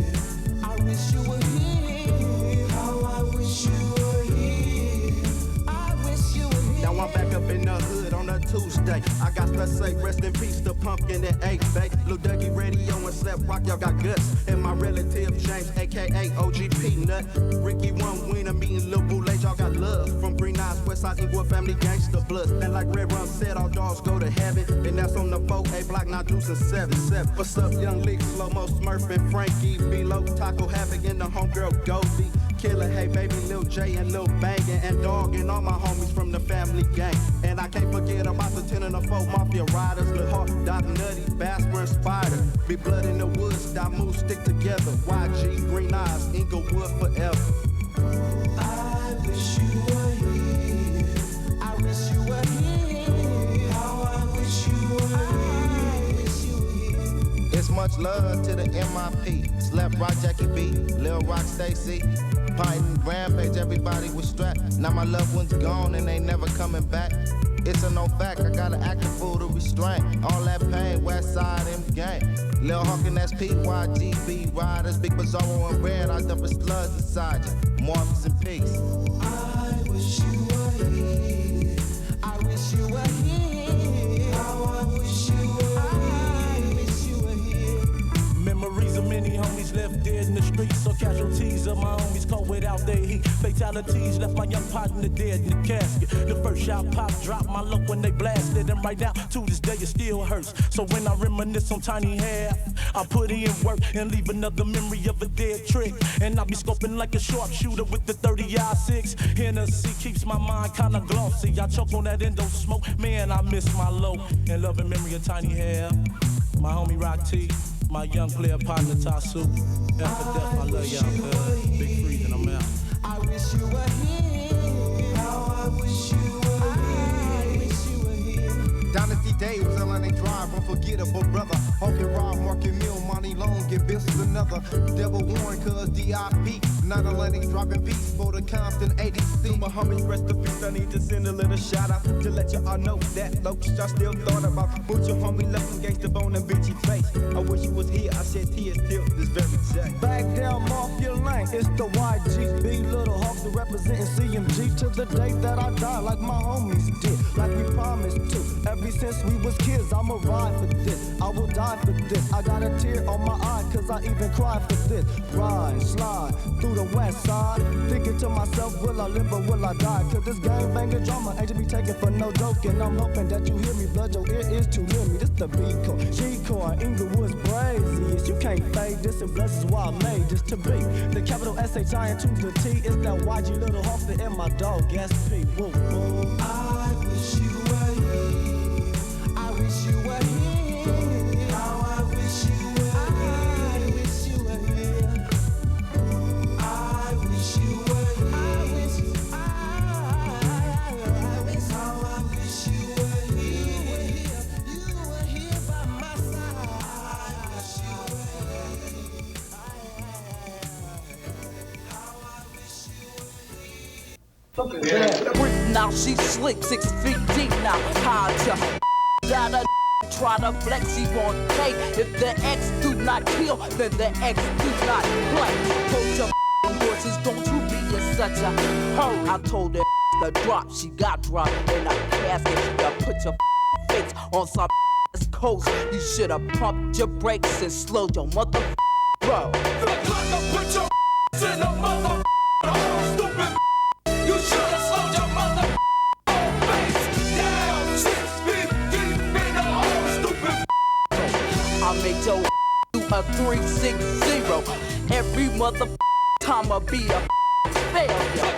Tuesday. I got to say, rest in peace to Pumpkin and 8, babe. Lil Dougie Radio and Slap Rock, y'all got guts. And my relative James, aka OG Peanut. Ricky One Wiener meeting Lil Boulay, y'all got love. From Green Eyes, Westside, Inglewood family gangsta blood. And like Red Rum said, all dogs go to heaven. And that's on the 4A block, not deucing 7-7. What's up, Young Leak, Slow-Mo, Smurf, and Frankie, B-Lo, Taco Havoc, and the homegirl Goldie. Killer, hey baby, Lil J and Lil Bangin, and Dog and all my homies from the family gang. And I can't forget about the 10 and the 4 Mafia Riders, Lil Hawk, Doc Nutty, Basper and Spider. Be blood in the woods, that move stick together. YG, Green Eyes, Inglewood forever. I wish you were here. I wish you were here. How I wish you were here. It's much love to the MIP. Slap Rock, Jackie B, Lil Rock, Stacy. Python, Rampage, everybody was strapped. Now my loved one's gone and they never coming back. It's a no fact, I got an active fool to restrain. All that pain, Westside M gang. Lil Hawk and SP, YGB Riders, Big Bizarro and Red, I dump his slugs inside you. Marvelous in peace. I wish you were here. I wish you were here. How I wish you were here. Memories of many homies left dead in the streets, so casualties of my homies caught without their heat. Fatalities left my young partner dead in the casket. The first shot pop dropped my luck when they blasted, and right now to this day it still hurts. So when I reminisce on Tiny Hair, I put in work and leave another memory of a dead trick. And I be scoping like a sharpshooter with the 30-06. Hennessy keeps my mind kinda glossy. I choke on that endo smoke, man, I miss my low. And love and memory of Tiny Hair, my homie Rock T, my young player partner Tasu. After death, I love y'all, cuz. Big Freeze, and I'm out. I wish you were here. How I wish you were here. Dynasty Day was a Atlantic Drive, unforgettable brother. Hawk and Rob, Mark and Mill, Monty Long, get Vince's another. Devil Warren, cuz DIP. 9 Atlantic dropping peace for the Compton 80C. To my homies, rest in peace, I need to send a little shout out to let y'all know that location I still thought about. Put your homie left some gangsta bone and bitchy face. I wish you was here, I said tears till this very day. Back down off your lane, it's the YGB, Little Hawks representing CMG to the day that I die, like my homies did, like we promised to. Ever since we was kids, I'ma ride for this, I will die for this. I got a tear on my eye, cause I even cry for this. Ride, slide, through the west side, thinking to myself, will I live or will I die? Cause this gang banging drama ain't to be taken for no joke. And I'm hoping that you hear me, blood, your ear is too near me. This the B-Core, G-Core, Inglewood's braziest. You can't fade this, and bless is why I made this to be. The capital S-H-I and to the T is that YG Little Hawk and my dog SP. Woo, woo. I wish you were here. I wish you were here. How I wish you were here. I wish you were here. I wish you were here. I wish how I wish you were here. You were here by my side. I wish you were here. How I wish you were here. Now she slick, 6 feet deep now. How to that a try to flex, he won't take. If the X do not kill, then the X do not play. Hold your horses, don't you be in such a hurry. I told her the drop, she got dropped in a casket. You put your face on some coast. You should've pumped your brakes and slowed your mother bro. Put your in the mother stupid. You should've slowed your mother face down. 6 feet deep in the hole, stupid. I made your do a 360. Every mother time I be a failure.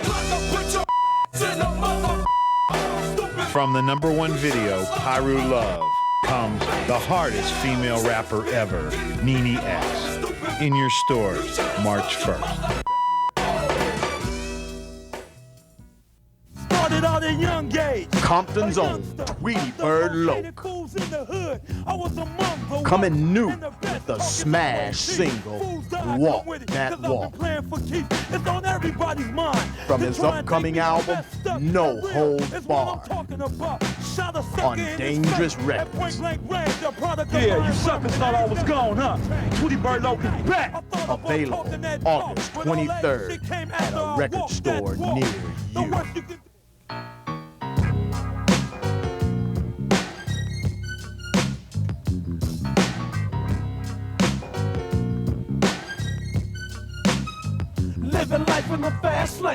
Put your in the mother stupid. From the #1 video, Pyru Love, comes the hardest female rapper ever, Nene X. In your stores, March 1st. Started out in young age. Compton's own Tweety Bird Loc. Coming new with the smash single, Walk That Walk. From his upcoming album, No Holds Barred. On Dangerous Records. Yeah, you suckers thought I was gone, huh? Tweety Bird Loc is back. Available August 23rd at a record store near you.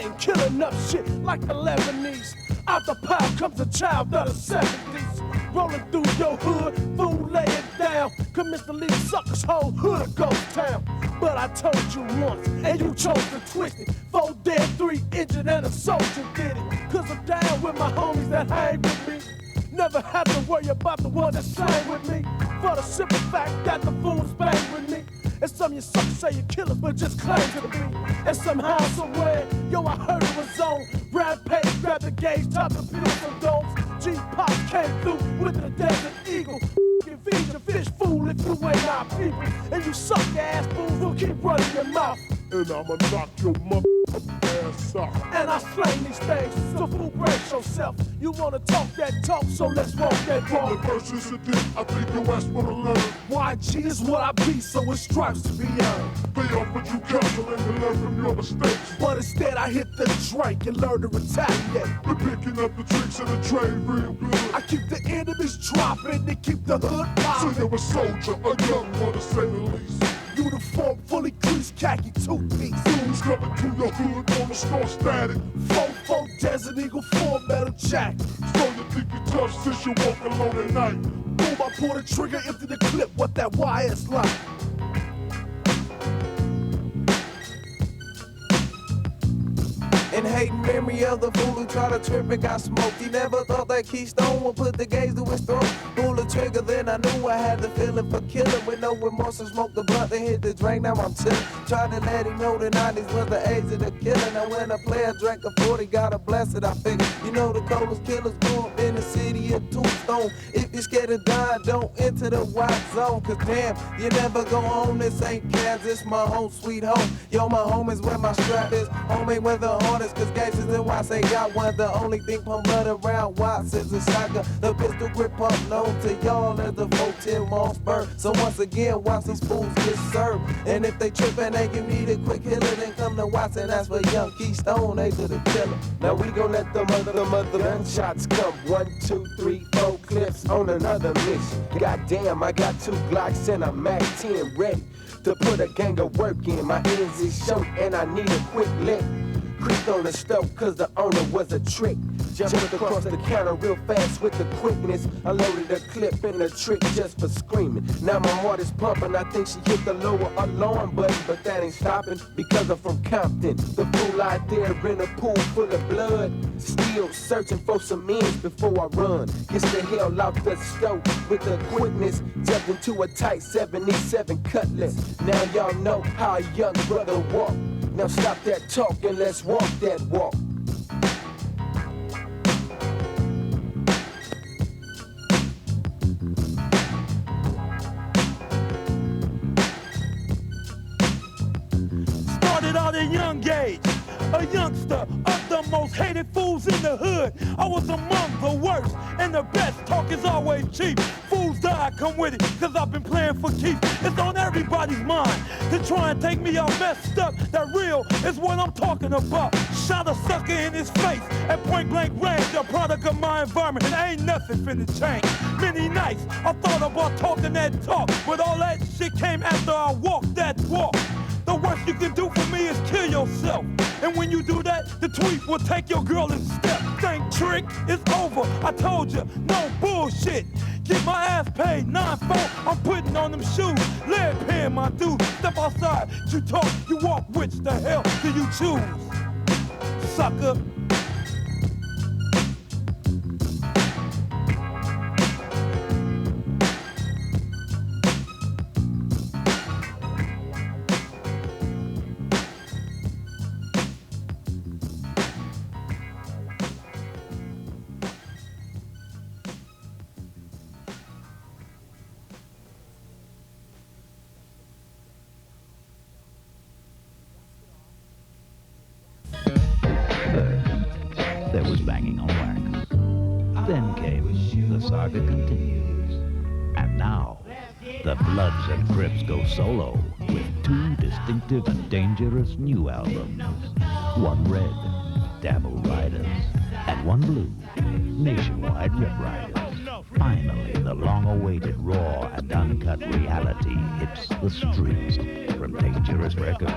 slaying, killing up shit like the Lebanese. Out the pile comes a child of the 70s. Rolling through your hood, fool, lay it down. Commence to leave suckers, whole hood a ghost town. But I told you once, and you chose to twist it. 4 dead, 3 injured, and a soldier did it. Cause I'm down with my homies that hang with me. Never have to worry about the one that sang with me. For the simple fact that the fools bang with me. And some of you suckers say you're killers, but just claim to be. And somehow, somewhere, yo, I heard it was on. Rampage, grab the gauge, top the pills from domes. G-Pop came through with the Desert Eagle. You feed your fish, fool, if you ain't our people. And you suck ass fools will keep running your mouth. And I'ma knock your mother ass out. And I slang these things, so fool, brace yourself. You wanna talk that talk, so let's walk that walk. The verses it did, I think you asked for the learn. YG is what I be, so it stripes to be earned. Pay off what you cancel and learn from your mistakes. But instead I hit the drink and learn to retaliate. We're picking up the tricks in the trade real good. I keep the enemies dropping and keep the hood popping. So you're a soldier, a young one to say the least. Uniform, fully creased, khaki two-piece. Fools coming to your hood on the store static. 4-4 Desert Eagle, 4 metal jacket. So you think you tough since you walk alone at night. Boom, I pull the trigger, empty the clip, what that wire's like. And hating memory of the fool who tried to trip and got smoked. He never thought that Keystone would put the gauge to his throat. Pull the trigger, then I knew I had the feeling for killing. With no remorse and smoke the blunt, then hit the drink, now I'm chillin'. Trying to let him know the 90s was the age of the killing. And when a player drank a 40, got a blessed, I figured. You know the coldest killers grew up in the city of Tombstone. If you're scared of dying, don't enter the white zone. Cause damn, you never go home, this ain't Kansas, my home sweet home. Yo, my home is where my strap is, home ain't where the heart is. Cause gangsters and Watts ain't got one. The only thing pump blood around Watts is a shotgun. The pistol grip pump known to y'all as the 410 Mossberg. So once again, watch these fools get served. And if they trippin' and you need a quick hitter, then come to Watts and ask for young Keystone, age of the killer. Now we gon' let the mother gunshots come. 1, 2, 3, 4 clips on another mission. Goddamn, I got 2 Glocks and a Mac 10 ready to put a gang of work in. My ends is short and I need a quick lick. Creeped on the stove cause the owner was a trick. Jumped across the counter real fast with the quickness. I loaded a clip in the trick just for screaming. Now my heart is pumping, I think she hit the lower alarm button. But that ain't stopping because I'm from Compton. The fool out there in a pool full of blood. Still searching for some ends before I run. Gets the hell out the stove with the quickness. Jumped into a tight 77 Cutlass. Now y'all know how a young brother walk. Now stop that talk and let's walk that walk. Started out in young age, a youngster of the most hated fools in the hood. I was among the worst and the best. Talk is always cheap. Fools die, come with it, cause I've been playing for keeps. It's on everybody's mind to try and take me all messed up. That real is what I'm talking about. Shot a sucker in his face at point blank range. A product of my environment, and ain't nothing finna change. Many nights I thought about talking that talk, but all that shit came after I walked that walk. The worst you can do for me is kill yourself. And when you do that, the tweet will take your girl in step. Think trick is over. I told you, no bullshit. Get my ass paid 9-4. I'm putting on them shoes. Lead pen, my dude. Step outside. You talk, you walk. Which the hell do you choose? Sucker. There was banging on wax. Then came The Saga Continues. And now, the Bloods and Crips go solo with 2 distinctive and dangerous new albums. One red, Dabble Riders, and one blue, Nationwide Rip Riders. Finally, the long-awaited raw and uncut reality hits the streets from Dangerous Records.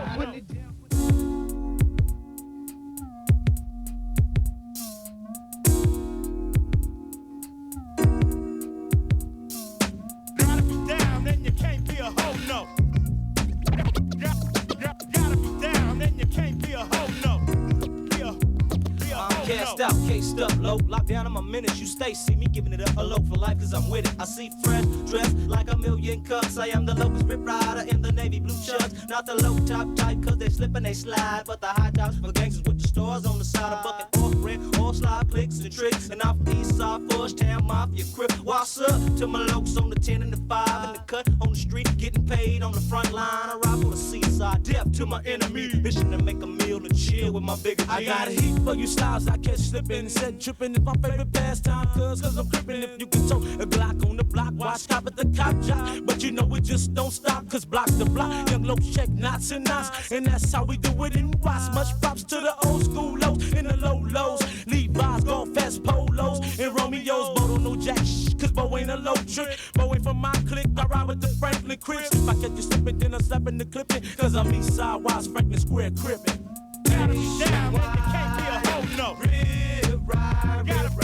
Spaced out, cased up, low, locked down in my minutes. You stay, see me giving it up a low for life, cause I'm with it. I see fresh, dressed like a million cups. I am the locust rip rider in the navy blue chucks. Not the low top type, cause they slip and they slide. But the high tops for gangsters with the stars on the side. A bucket off rent, all slide clicks and tricks. And off the east side, Fudge Town Mafia Crip. What's up to my lokes on the 10 and the 5 and the cut on the street, getting paid on the front line. I ride on the seaside, death to my enemy. Mission to make a meal to chill with my bigger G. I got a heat for you styles, I catch slipping. Said tripping is my favorite pastime, cause I'm crippin'. If you can tow a Glock on the block, watch cop at the cop job. But you know it just don't stop, cause block to block, young low check knots and knots. And that's how we do it in Watts. Much props to the old school lows and the low lows. Levi's, gold fast polos, and Romeo's. Bo don't know jack shh, cause Bo ain't a low trick. Bo ain't from my clique, I ride with the Franklin Crips. If I catch you slipping, then I'm slapping the clipping, cause I'm east side, Watts, Franklin Square crippin'. Gotta be down when you can't be a hoe, no. Real ride, gotta be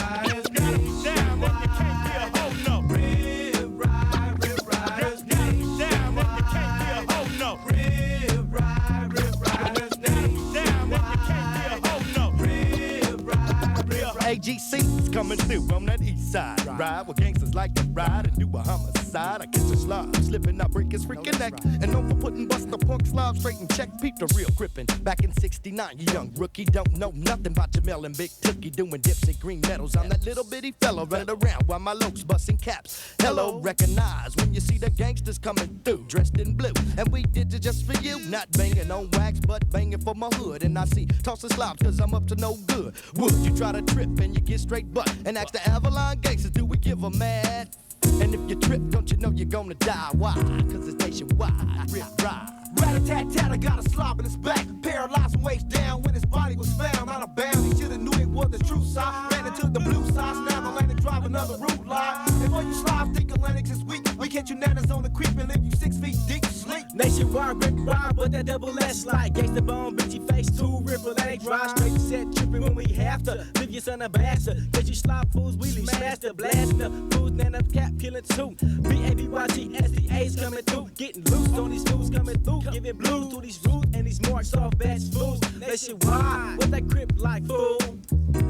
down when you can't be a hoe, no. Real ride, gotta be down when you can't be a hoe, no. Real ride, gotta be down when you can't be a hoe, no. Real ride, AGC's coming through on that east side. Ride with gangsters like to ride and do a homicide. I catch a slob, slipping, I break his freaking neck. And known for putting Buster Punk slob straight in check. Peep the real crippin'. Back in 69, you young rookie don't know nothing about Jamel and Big Tookie doing dips and green medals. I'm that little bitty fella running around while my lokes busting caps. Hello, recognize when you see the gangsters coming through, dressed in blue. And we did it just for you, not banging on wax, but banging for my hood. And I see tossing slobs cause I'm up to no good. Would you try to trip and you get straight butt and ask the Avalon gangsters, do we give a mad? And if you trip, don't you know you're gonna die? Why? Cause it's nationwide. Rip ride. Rat-a-tat-tat, I got a slob in his back. Paralyzed from waist down when his body was found. Out of bounds, he shoulda knew it was the true side. Ran into the blue side, snap a lane and drive another route line. And when you slide, think Atlantic is weak. We catch you nanas on the creep and leave you 6 feet deep sleep. Nationwide, rip ride, but that double S like gangsta bone, bitchy face, 2 ripple, they drive straight set tripping when we have to. Leave your son a bastard. Cause you slop fools, we leave smaster, blasting up fools, nan up cap, killing too. BABYTSDA's coming through, getting loose on these fools coming through. Giving blues to these roots and these marks off batch fools. Nationwide, what that Crip like, fool?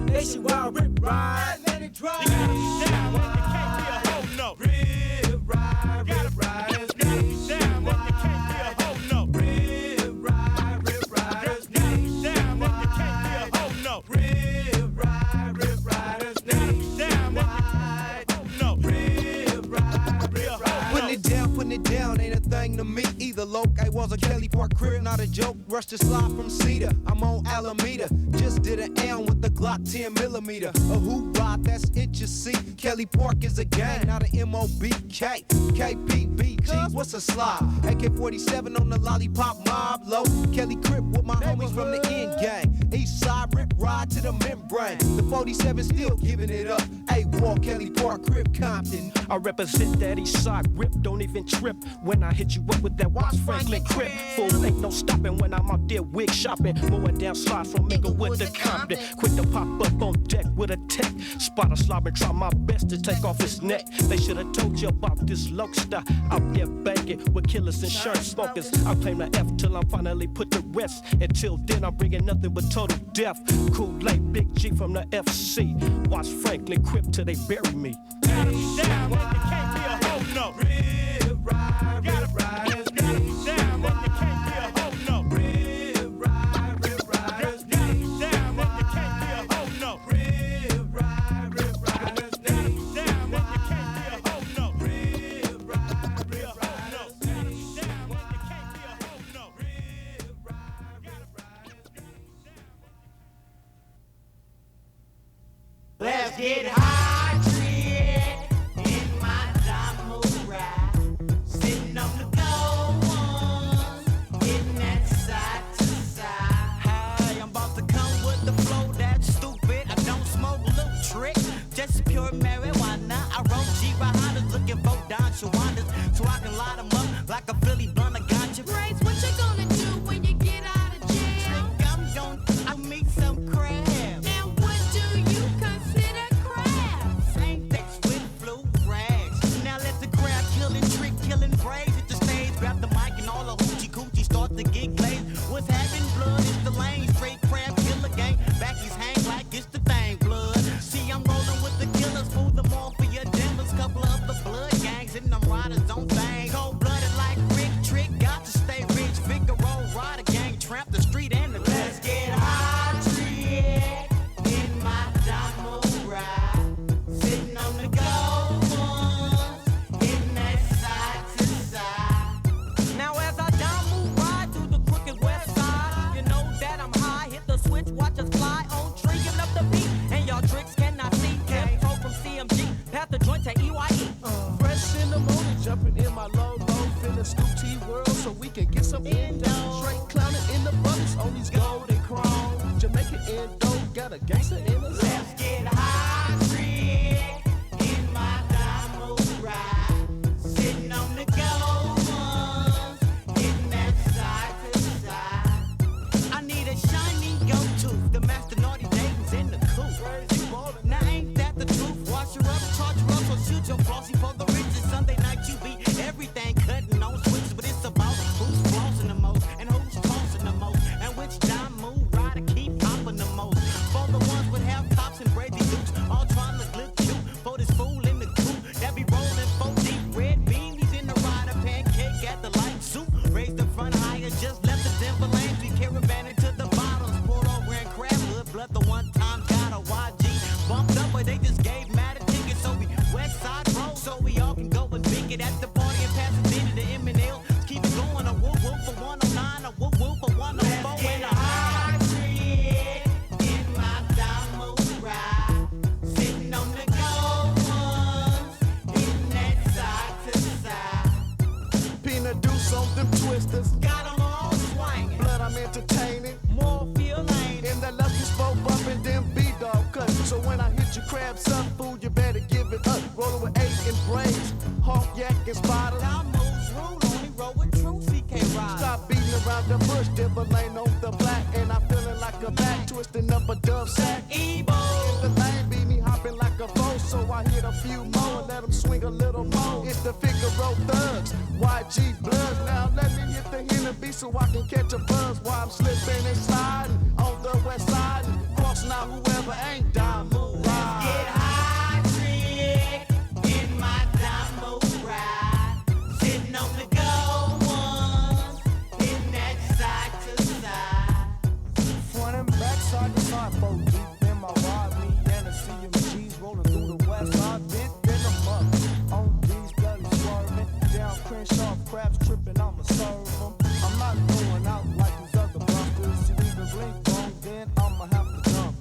Nationwide, rip ride, let it drive. You gotta be down when you can't be a hoe, no. Rip ride, rip ride. You gotta be down when you can't be a hoe, no. Rip ride, rip ride. You gotta be down when you can't be a hoe, no. Rip ride, rip ride. You gotta be down when you can't be a hoe, no. Rip ride, rip ride. Putting it down ain't a thing to me either. Loke, I was a Kelly Park Crip, not a joke. Rushed to slide from Cedar, I'm on Alameda. Just did an L with the Glock 10mm. A hoop rod, that's it you see. Kelly Park is a gang, not an MOBK. KPBG, what's a slide? AK-47 on the lollipop mob low. Kelly Crip with my homies from the end gang. East side rip ride to the membrane. The 47 still giving it up. A-Walk, Kelly Park, Crip, Compton. I represent that east side rip, don't even trip when I hit you up with that Watts Franklin Crip. Fool, ain't no stopping when I'm out there wig shopping. Mowing down slides from Inglewood to Compton. Quick to pop up on deck with a tech. Spot a slob and try my best to take off his neck. They should have told you about this Lokestar out there banging with killers and shirt smokers. I claim the F till I'm finally put to rest. Until then, I'm bringing nothing but total death. Kool-Aid, Big G from the FC. Watch Franklin Crip till they bury me. Gotta be down when you can't be a hoe, no. Real ride, gotta ride. Gotta be down when you can't be a hoe, no. Real ride, gotta be down when you can't be a hoe, no. Real ride, gotta be down when you can't be a hoe, no. Real ride, gotta be down when you can't be a hoe, no. Real ride, gotta ride. Let's get high, treat in my dynamo ride. Sitting on the gold ones, hitting that side to side. Hey, I'm about to come with the flow that's stupid. I don't smoke little trick, just pure marijuana. I roll G-Rihannas looking for Don Shawandas, so I can light them up like a Philly blunt. I got you. Grace, what you gonna do when you get out of jail? I'm gonna meet some crab. Now what do you consider crab? Same things with blue rags. Now let the crab killing, trick killing, braids at the stage. Grab the mic and all the hoochie coochie start to get glazed. What's having blood is the lane, straight crab killer gang. Back his hang like it's the thing. wash her up, charge her up, so shoot your flossy for the riches. Sunday night you be everything cutting on switches, but it's about who's flossing the most and who's tossing the most and which dime move rider keep popping the most. For the ones with half tops and brazy dukes, all trying to look cute for this fool in the coupe that be rolling 4 deep red beanies in the rider pancake at the light soup. Raise the front higher, just left the Denver lanes, we caravanning to the bottoms, pulled over in Crabwood, blood the one time got a YG bumped up, but they just gave mad a ticket, so we west side road, so we all can go and pick it at the party in Pasadena, the M&L, keep it going, a whoop whoop for 109, a whoop whoop for 104, and a high tree in my Damo ride, sitting on the gold ones, hitting that side to side. Peanut deuce on them twisters, Got 'em all swinging, blood I'm entertaining. more feel lane. In that lucky spoke bumping them B-dog cuts. So when I hit your crabs up, fool, you better give it up. Rolling with 8 and braids, hawk, yak, and spotters. Damo's rule, only roll with true CK ride. Stop beating around the bush, dibble lane on the black, and I'm feeling like a bat, twisting up a dove sack. Ebo. In the lane, beat me hopping like a foe, so I hit a few more and let them swing a little more. It's the Figaro thugs, YG bloods. Now let me hit the Hennessy so I can catch a buzz while I'm slipping and sliding on the west side, crossing out whoever ain't Damo ride. Get high trick in my Damo ride, sitting on the gold ones, hitting that side to side. Front and back, side to side, both deep in my ride. Me and the CMGs rolling through the west side, bit in them up. On these bloody swerving, down Crenshaw, crabs tripping, I'ma serve them. I'm not going out like these other busters. You even blink wrong, then I'ma have to jump.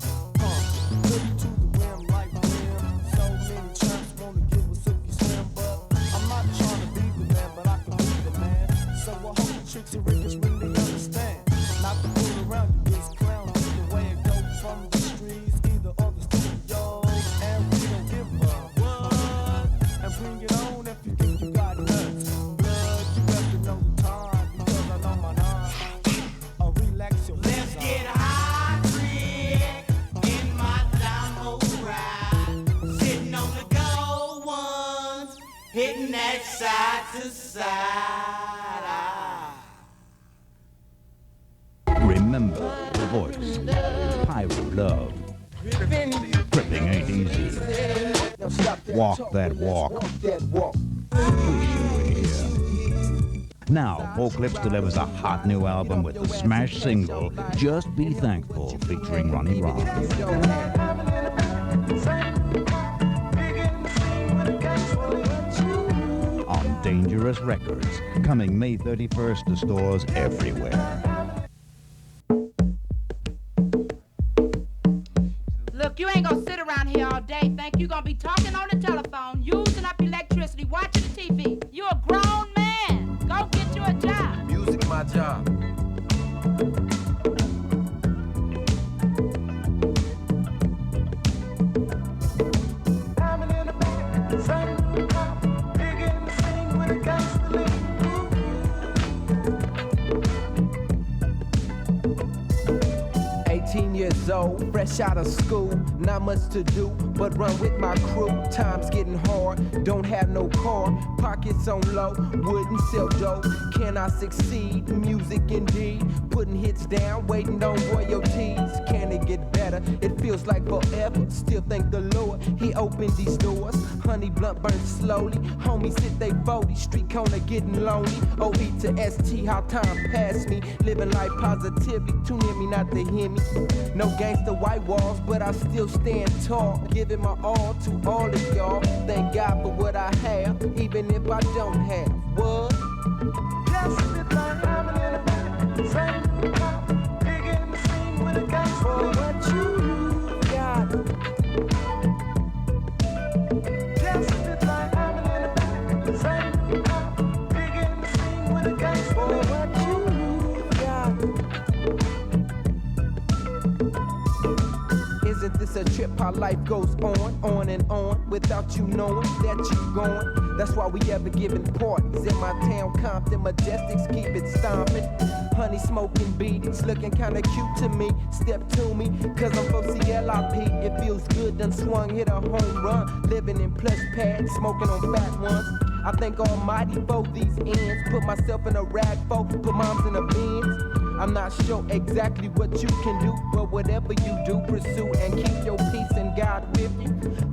Look to the rim like rim. So many tramps wanna give a silky swim, but I'm not trying to be the man, but I can be the man. So I hope the tricks and riggers really understand. Not to fool around you, this clown is the way it goes from the streets, either or the studios, and we don't give a what. And bring it on if you think you got nuts. Blood, you have to know the time because I know my nine. Relax your Let's get high trick in my Damo ride, sitting on the gold ones, hitting that side to side. Remember the voice. Pyro Love. Cripping ain't easy. Walk that walk. Wish you were here. Now, Four Clips delivers a hot new album with the smash single, Just Be Thankful, featuring Ronnie Ron. On Dangerous Records, coming May 31st to stores everywhere. Look, you ain't gonna sit around here all day. Think you gonna be talking on the telephone, using up electricity, watching the TV. You a grown man. Go get you a job. Music my job. Years old, fresh out of school, not much to do but run with my crew. Time's getting hard, don't have no car, pockets on low, wouldn't sell dope. Can I succeed? Music indeed, putting hits down, waiting on royalties. Can it get better? It feels like forever. Still thank the Lord, He opened these doors. Honey blunt burns slowly, homies hit they 40, street corner getting lonely. OE to ST, how time passed me, living life positively, too near me not to hear me. No gangster white walls, but I still stand tall, giving my all to all of y'all. Thank God for what I have, even if I don't have. What? For what you got. For what you got. Isn't this a trip how life goes on and on, without you knowing that you're gone. That's why we ever giving parties in my town, Compton, Majestics, keep it stomping. Honey smoking beaties, looking kinda cute to me. Step to me, cause I'm for CLIP. It feels good, done swung, hit a home run. Living in plush pads, smoking on fat ones. I thank Almighty for these ends. Put myself in a rag for, put moms in a Benz. I'm not sure exactly what you can do, but whatever you do, pursue and keep your peace and God with you.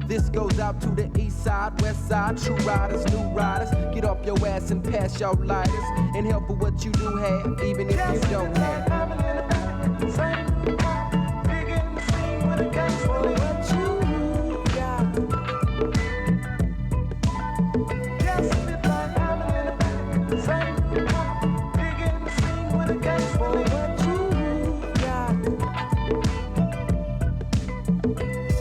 This goes out to the east side, west side, true riders, new riders. Get off your ass and pass your lighters and help for what you do have, even if you don't have.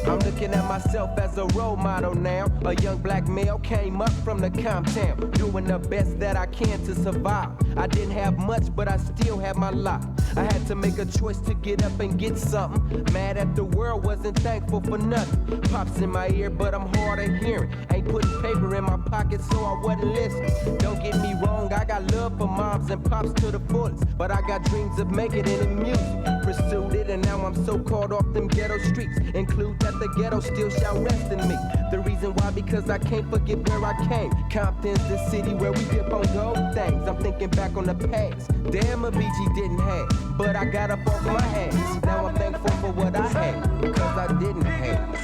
I'm looking at myself as a role model now. A young black male came up from the Compton, doing the best that I can to survive. I didn't have much, but I still had my lot. I had to make a choice to get up and get something. Mad at the world, wasn't thankful for nothing. Pops in my ear, but I'm hard of hearing. Ain't putting paper in my pocket, so I wasn't listening. Don't get me wrong, I got love for moms and pops to the fullest, but I got dreams of making it in music. Pursued it, and now I'm so caught off them ghetto streets. Include that the ghetto still shall rest in me. The reason why, because I can't forget where I came. Compton's the city where we dip on gold things. I'm thinking back on the past. Damn, a BG didn't have, but I got up off my ass. Now I'm thankful for what I had, because I didn't have.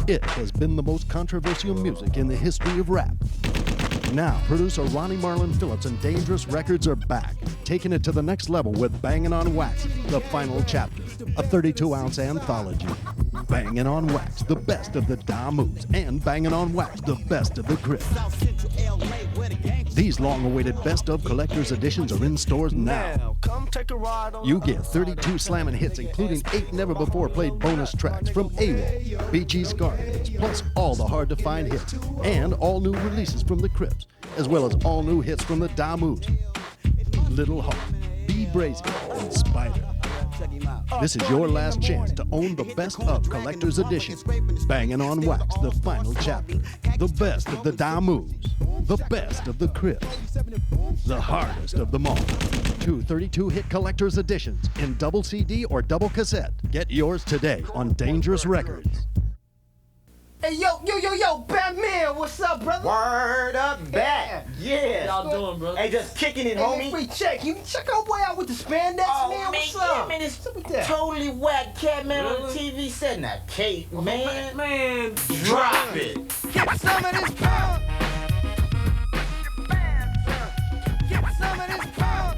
It has been the most controversial music in the history of rap. Now, producer Ronnie Marlon Phillips and Dangerous Records are back, taking it to the next level with Bangin' on Wax, the final chapter, a 32-ounce anthology. Bangin' on Wax, the best of the Da Moves, and Bangin' on Wax, the best of the Crips. These long-awaited best-of collector's editions are in stores now. You get 32 slammin' hits, including 8 never-before-played bonus tracks from AWOL, BG's Guardians, plus all the hard-to-find hits, and all new releases from the Crips, as well as all new hits from the Da Moves, Little Hawk, B Brazy, and Spider. This is your last chance to own the best of collector's edition. Bangin' on Wax, the final chapter. The best of the Da Moves. The best of the Crips. The hardest of them all. 2 32-hit collector's editions in double CD or double cassette. Get yours today on Dangerous Records. Hey, yo, Batman, what's up, brother? Word up, Bat. Yeah. Y'all doing, bro? Hey, just kicking it, Hey, homie. free check. You check our boy out with the spandex, Oh, man. What's up? man, it's What's up with that? totally whack cat man on the TV set. Now, Kate, man, drop it. Get some of this power. Get some of this power.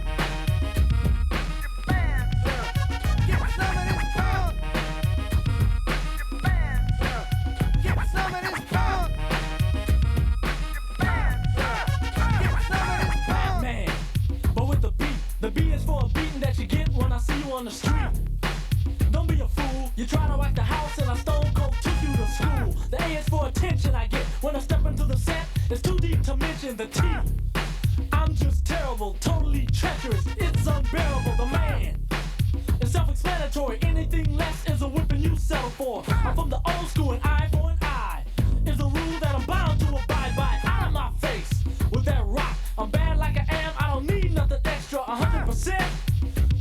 Get some of this power. Get some of this power. Get some of this power. Man, but with the B is for a beating that you get when I see you on the street. Don't be a fool, you try to whack the house and I stone cold took you to school. The A is for attention I get when I step into the set. It's too deep to mention the T. I'm just terrible, totally treacherous, it's unbearable. The man is self-explanatory, anything less is a whipping you settle for. I'm from the old school and eye for an eye is a rule that I'm bound to abide by. Out of my face with that rock, I'm bad like I am, I don't need nothing extra, 100%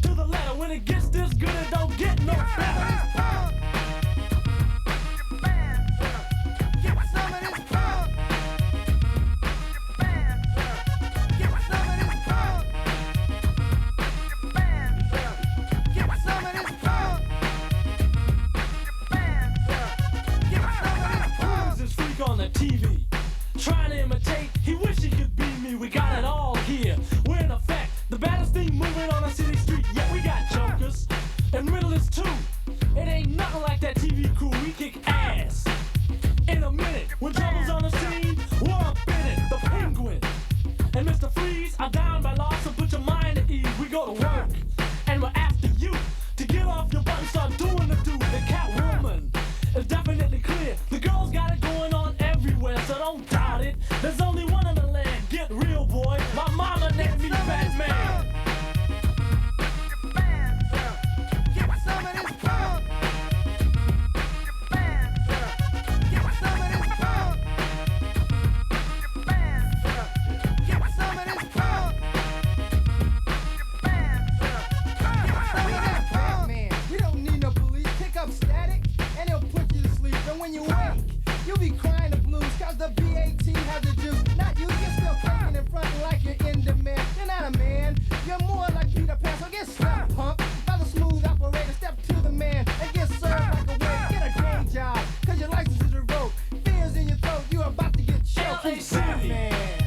to the letter. When it gets this good it don't get no better. like that TV crew, we kick ass. In a minute, when trouble's on the scene, we're up in it, the Penguin. And Mr. Freeze, I'm down by law, so put your mind at ease. We go to work, and we're after you. To get off your butt and start doing the do. The Catwoman is definitely clear. The girls got it going on everywhere, so don't doubt it. There's only one in the land, get real, boy. My mama named me Batman. When you wake, you'll be crying the blues, cause the BAT has the juice. Not you, you're still faking in front like you're in demand. You're not a man, you're more like Peter Pan, so get slapped, punk. By the smooth operator, step to the man and get served like a wave. Get a day job, cause your license is revoked. Fears in your throat, you're about to get choked. LA City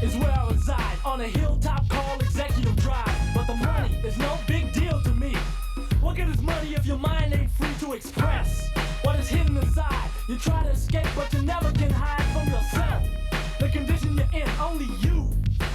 is where I reside, on a hilltop called Executive Drive. But the money is no big deal to me. What good is money if your mind ain't free to express what is hidden inside? You try to escape, but you never can hide from yourself. The condition you're in, only you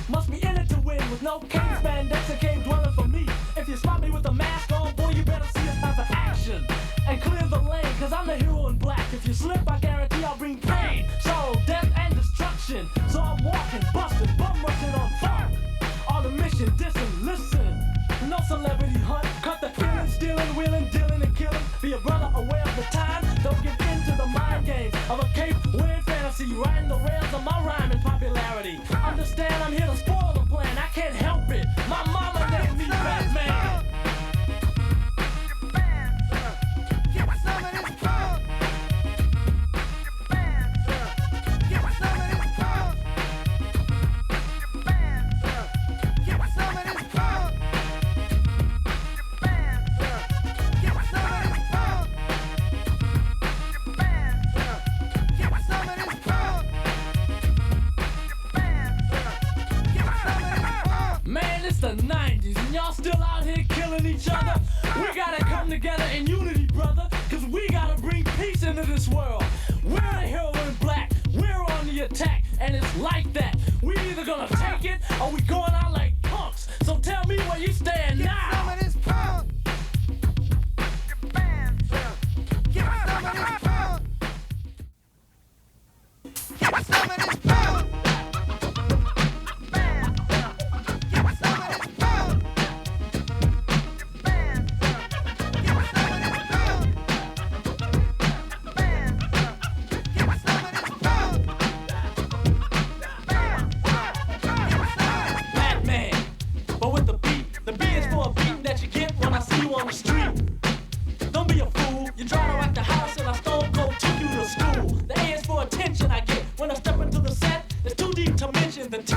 must be in it to win. With no cane spandex and cave dwelling for me. If you spot me with a mask on, boy, you better see it's time for action. And clear the lane, cause I'm the hero in black. If you slip, I guarantee I'll bring pain, sorrow, death, and destruction. So I'm walking, busting, bum rushing on funk. On the mission, dissing, listen. No celebrity hunt, cut the killing, stealing, wheeling, dealing, and killing. Be a brother aware of the time, don't give in to the mind games of a cape weird fantasy, riding the rails of my rhyme and popularity. Understand I'm here to spoil the plan, I can't help it. My mama named me Batman. The 90s and y'all still out here killing each other. We gotta come together in unity, brother, cause we gotta bring peace into this world. We're the hero in black, we're on the attack, and it's like that. We either gonna take it or we going out like punks. So tell me where you stand now. Some of this punk. Give some of this punk. Give some of this punk. On the street. Don't be a fool. You try to rock the house and I stone cold take you to school. The A is for attention I get when I step into the set. It's too deep to mention the T.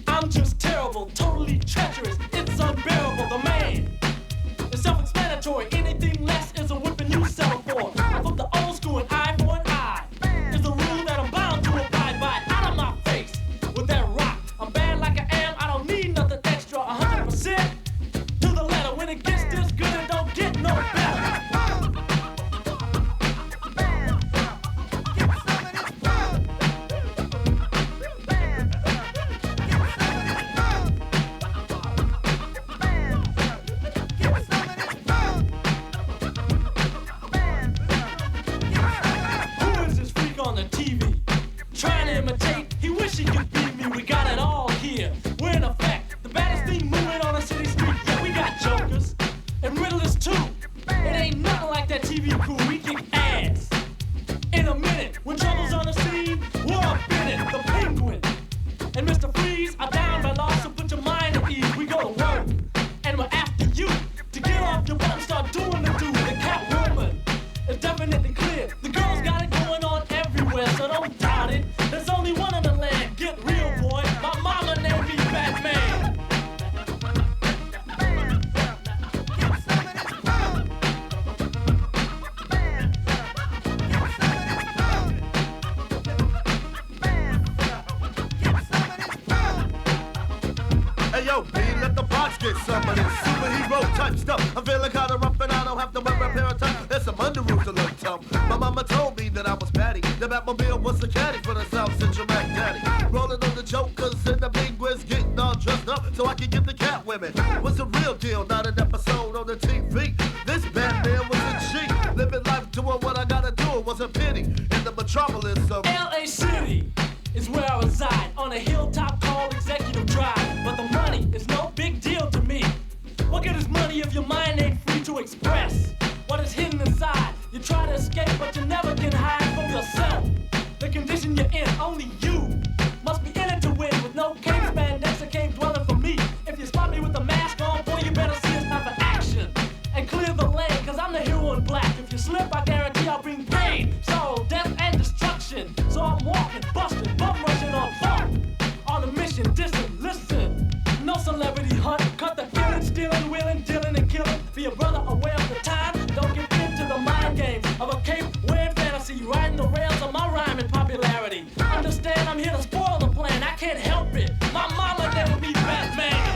I'm just terrible, totally treacherous. It's unbearable. The man is self-explanatory. Anything less is a whipping you settle for. I'm from the old school and eye for an eye is the rule that I'm bound to abide by. Out of my face with that rock. I'm bad like I am. I don't need nothing extra. 100%. When it gets this good, it don't get no better. Who is this freak on the TV? Trying to imitate, he wish he could beat me. We got it all here. We're in effect. The baddest thing moving on a city street. Yeah, we got jokers and riddlers too. It ain't nothing like that TV crew. We kick ass. In a minute, when trouble's on the scene, we're up in it. The Penguin and Mr. Freeze are down by law, so put your mind at ease. We go to work and we're after you. To get off your butt and start doing the do. The Catwoman is definitely clear. The girls got it going on everywhere, so don't doubt it. There's only one in the land. Get real, boy. My mama named me Batman. Hey yo, B, let the box get some of this superhero type stuff. I'm feeling kinda rough and I don't have to wear a pair of tights. There's some under rules to look tough. My mama told me that I was batty. The Batmobile was the caddy for the South Central Mac Daddy. Rolling on the jokers and the big wigs, getting all dressed up so I could get the cat women. Was the real deal, not an episode on the TV. This Batman was a cheat. Living life doing what I gotta do, it was a pity. In the metropolis of LA City is where I reside, on a hilltop called Executive Drive. But the money is no big deal to me. What good is money if your mind ain't free to express what is hidden inside? You try to escape, but you never can hide from yourself. The condition you're in, only you must be in it to win. With no cape spandex or cave dwelling for me. If you spot me with a mask on, boy, you better see it's time for action and clear the lane, cause I'm the hero in black. If you slip, I guarantee I'll bring pain, sorrow, death, and destruction. So I'm walking, busting, bum rushing on funk, on a mission, distant, listen. No celebrity hunt, cut the killing, stealing, wheeling, dealing, and killing. Be a brother aware of the time, don't get into the mind games of a cape-wearing fantasy, riding the rails of my rhyming popularity. Understand, I'm here to spoil the plan, I can't help it. My mama named me Batman.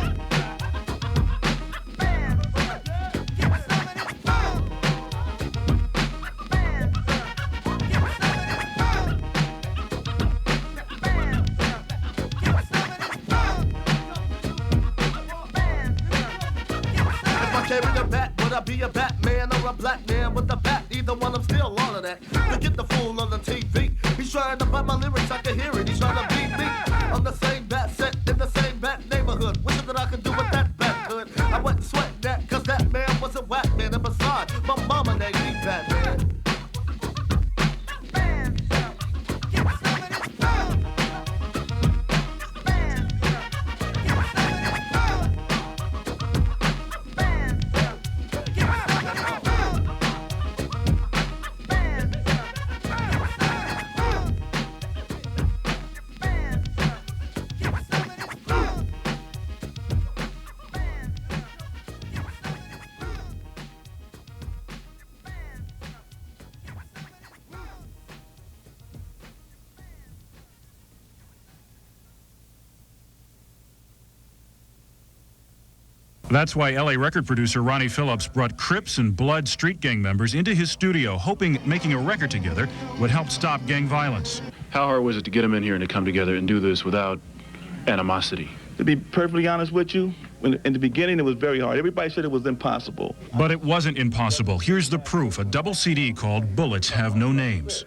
Carry the bat, would I be a Batman or a black man with a bat? Either one, I'm still all of that. Forget the fool on the TV. He's trying to bite my lyrics, I can hear it. He's trying to beat me. On the same bat set, in the same bat neighborhood. Wishing that I could do what that bat could. I wouldn't sweat that, cause that man was a whack man. And besides, my mama named me Batman. That's why LA record producer Ronnie Phillips brought Crips and Blood street gang members into his studio, hoping making a record together would help stop gang violence. How hard was it to get them in here and to come together and do this without animosity? To be perfectly honest with you, in the beginning it was very hard. Everybody said it was impossible. But it wasn't impossible. Here's the proof, a double CD called Bullets Have No Names.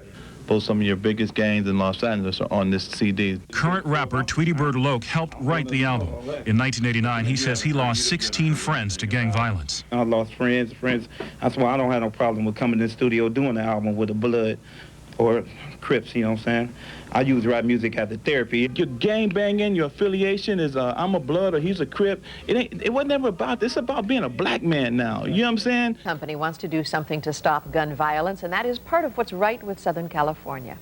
Both some of your biggest gangs in Los Angeles are on this CD. Current rapper Tweety Bird Loke helped write the album. In 1989, he says he lost 16 friends to gang violence. I lost friends. That's why I don't have no problem with coming to the studio doing the album with a Blood or Crips, you know what I'm saying? I use rap music as a therapy. Your gang banging, your affiliation is I'm a Blood or he's a Crip. It was never about this. It's about being a black man now. You know what I'm saying? Company wants to do something to stop gun violence, and that is part of what's right with Southern California.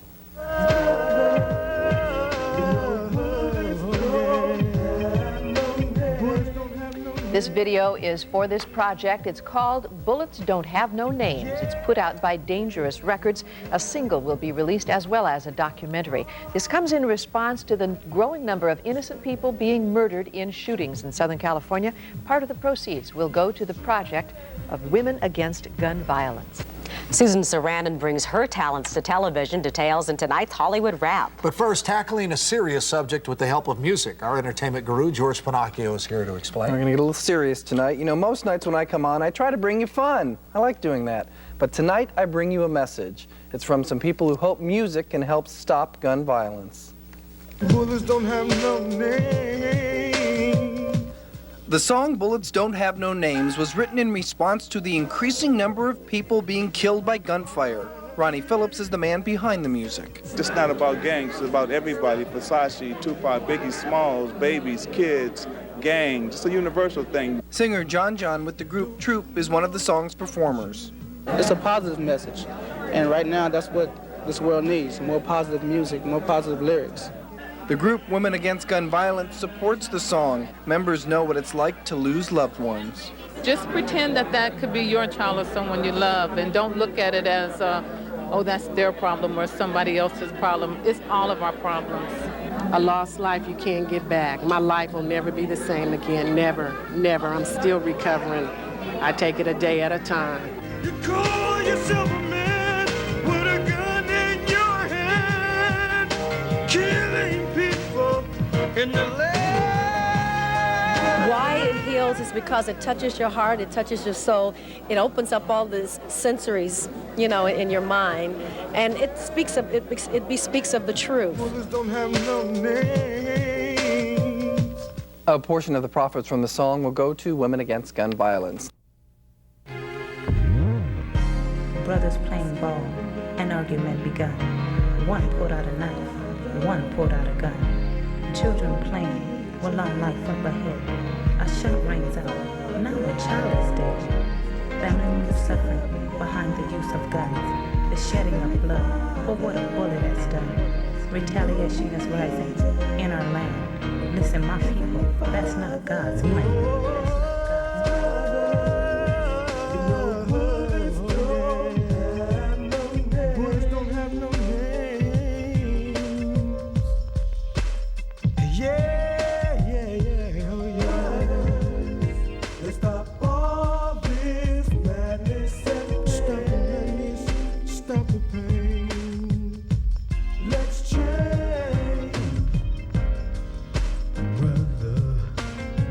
This video is for this project. It's called Bullets Don't Have No Names. It's put out by Dangerous Records. A single will be released as well as a documentary. This comes in response to the growing number of innocent people being murdered in shootings in Southern California. Part of the proceeds will go to the project of Women Against Gun Violence. Susan Sarandon brings her talents to television. Details in tonight's Hollywood Wrap. But first, tackling a serious subject with the help of music. Our entertainment guru, George Pinocchio, is here to explain. We're going to get a little serious tonight. You know, most nights when I come on, I try to bring you fun. I like doing that. But tonight, I bring you a message. It's from some people who hope music can help stop gun violence. Bullets don't have no name. The song Bullets Don't Have No Names was written in response to the increasing number of people being killed by gunfire. Ronnie Phillips is the man behind the music. It's not about gangs, it's about everybody. Versace, Tupac, Biggie Smalls, babies, kids, gangs. It's a universal thing. Singer John with the group Troop is one of the song's performers. It's a positive message, and right now that's what this world needs, more positive music, more positive lyrics. The group Women Against Gun Violence supports the song. Members know what it's like to lose loved ones. Just pretend that that could be your child or someone you love, and don't look at it as, oh, that's their problem or somebody else's problem. It's all of our problems. A lost life you can't get back. My life will never be the same again, never, never. I'm still recovering. I take it a day at a time. You call yourself a man. in the land. Why it heals is because it touches your heart, it touches your soul, it opens up all these sensories, you know, in your mind, and it speaks of speaks of the truth. Bullets don't have no name. A portion of the profits from the song will go to Women Against Gun Violence. Brothers playing ball, an argument begun. One pulled out a knife, one pulled out a gun. Children playing with long life up ahead. A shot rings out, now a child is dead. Family suffering behind the use of guns. The shedding of blood for what a bullet has done. Retaliation is rising in our land. Listen, my people, that's not God's plan.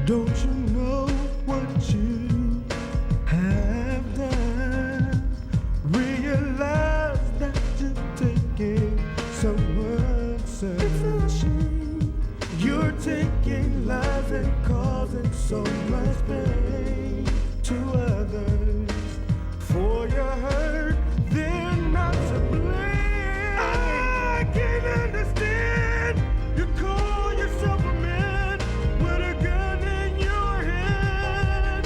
Don't you know what you have done? Realize that you're taking someone's son. You're taking lives and causing so much pain to others. For your hurt, they're not to blame. I can't understand. You call yourself a man with a gun in your hand,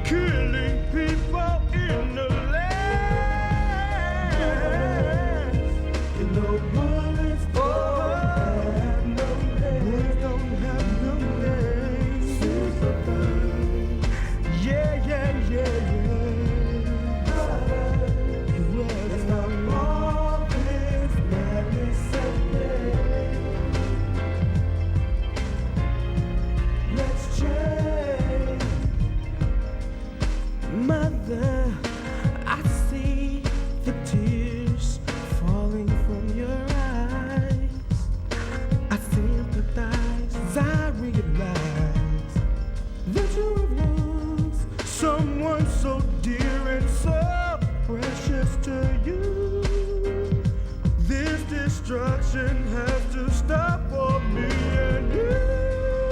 killing people in the land. You know what it's for. Words don't have no name. Yeah, yeah, yeah, yeah. Let's stop all this madness and pain. Let's change. Mother, I see the tears falling from your eyes. I sympathize as I realize that you have lost someone so dear and so precious to you. This destruction has to stop for me and you.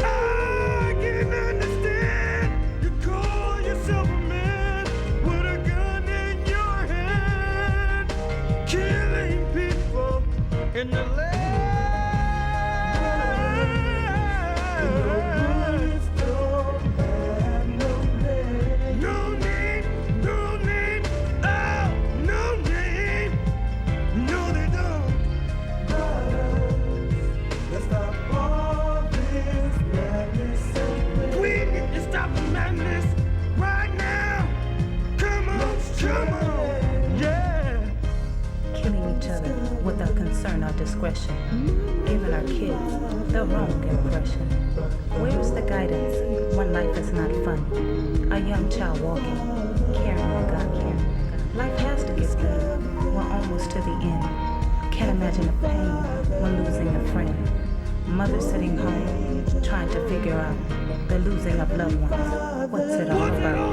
I can understand. You call yourself a man with a gun in your hand, killing people in the land. No name, no name, oh, no name. No, they don't. Let's stop all this madness. We need to stop the madness right now. Come on, come on, yeah. Killing each other without concern or discretion, giving our kids the wrong impression. Where's the guidance when life is not fun? A young child walking, carrying a gun. Life has to get better. We're almost to the end. Can't imagine the pain when losing a friend. Mother sitting home, trying to figure out the losing of loved ones. What's it all about?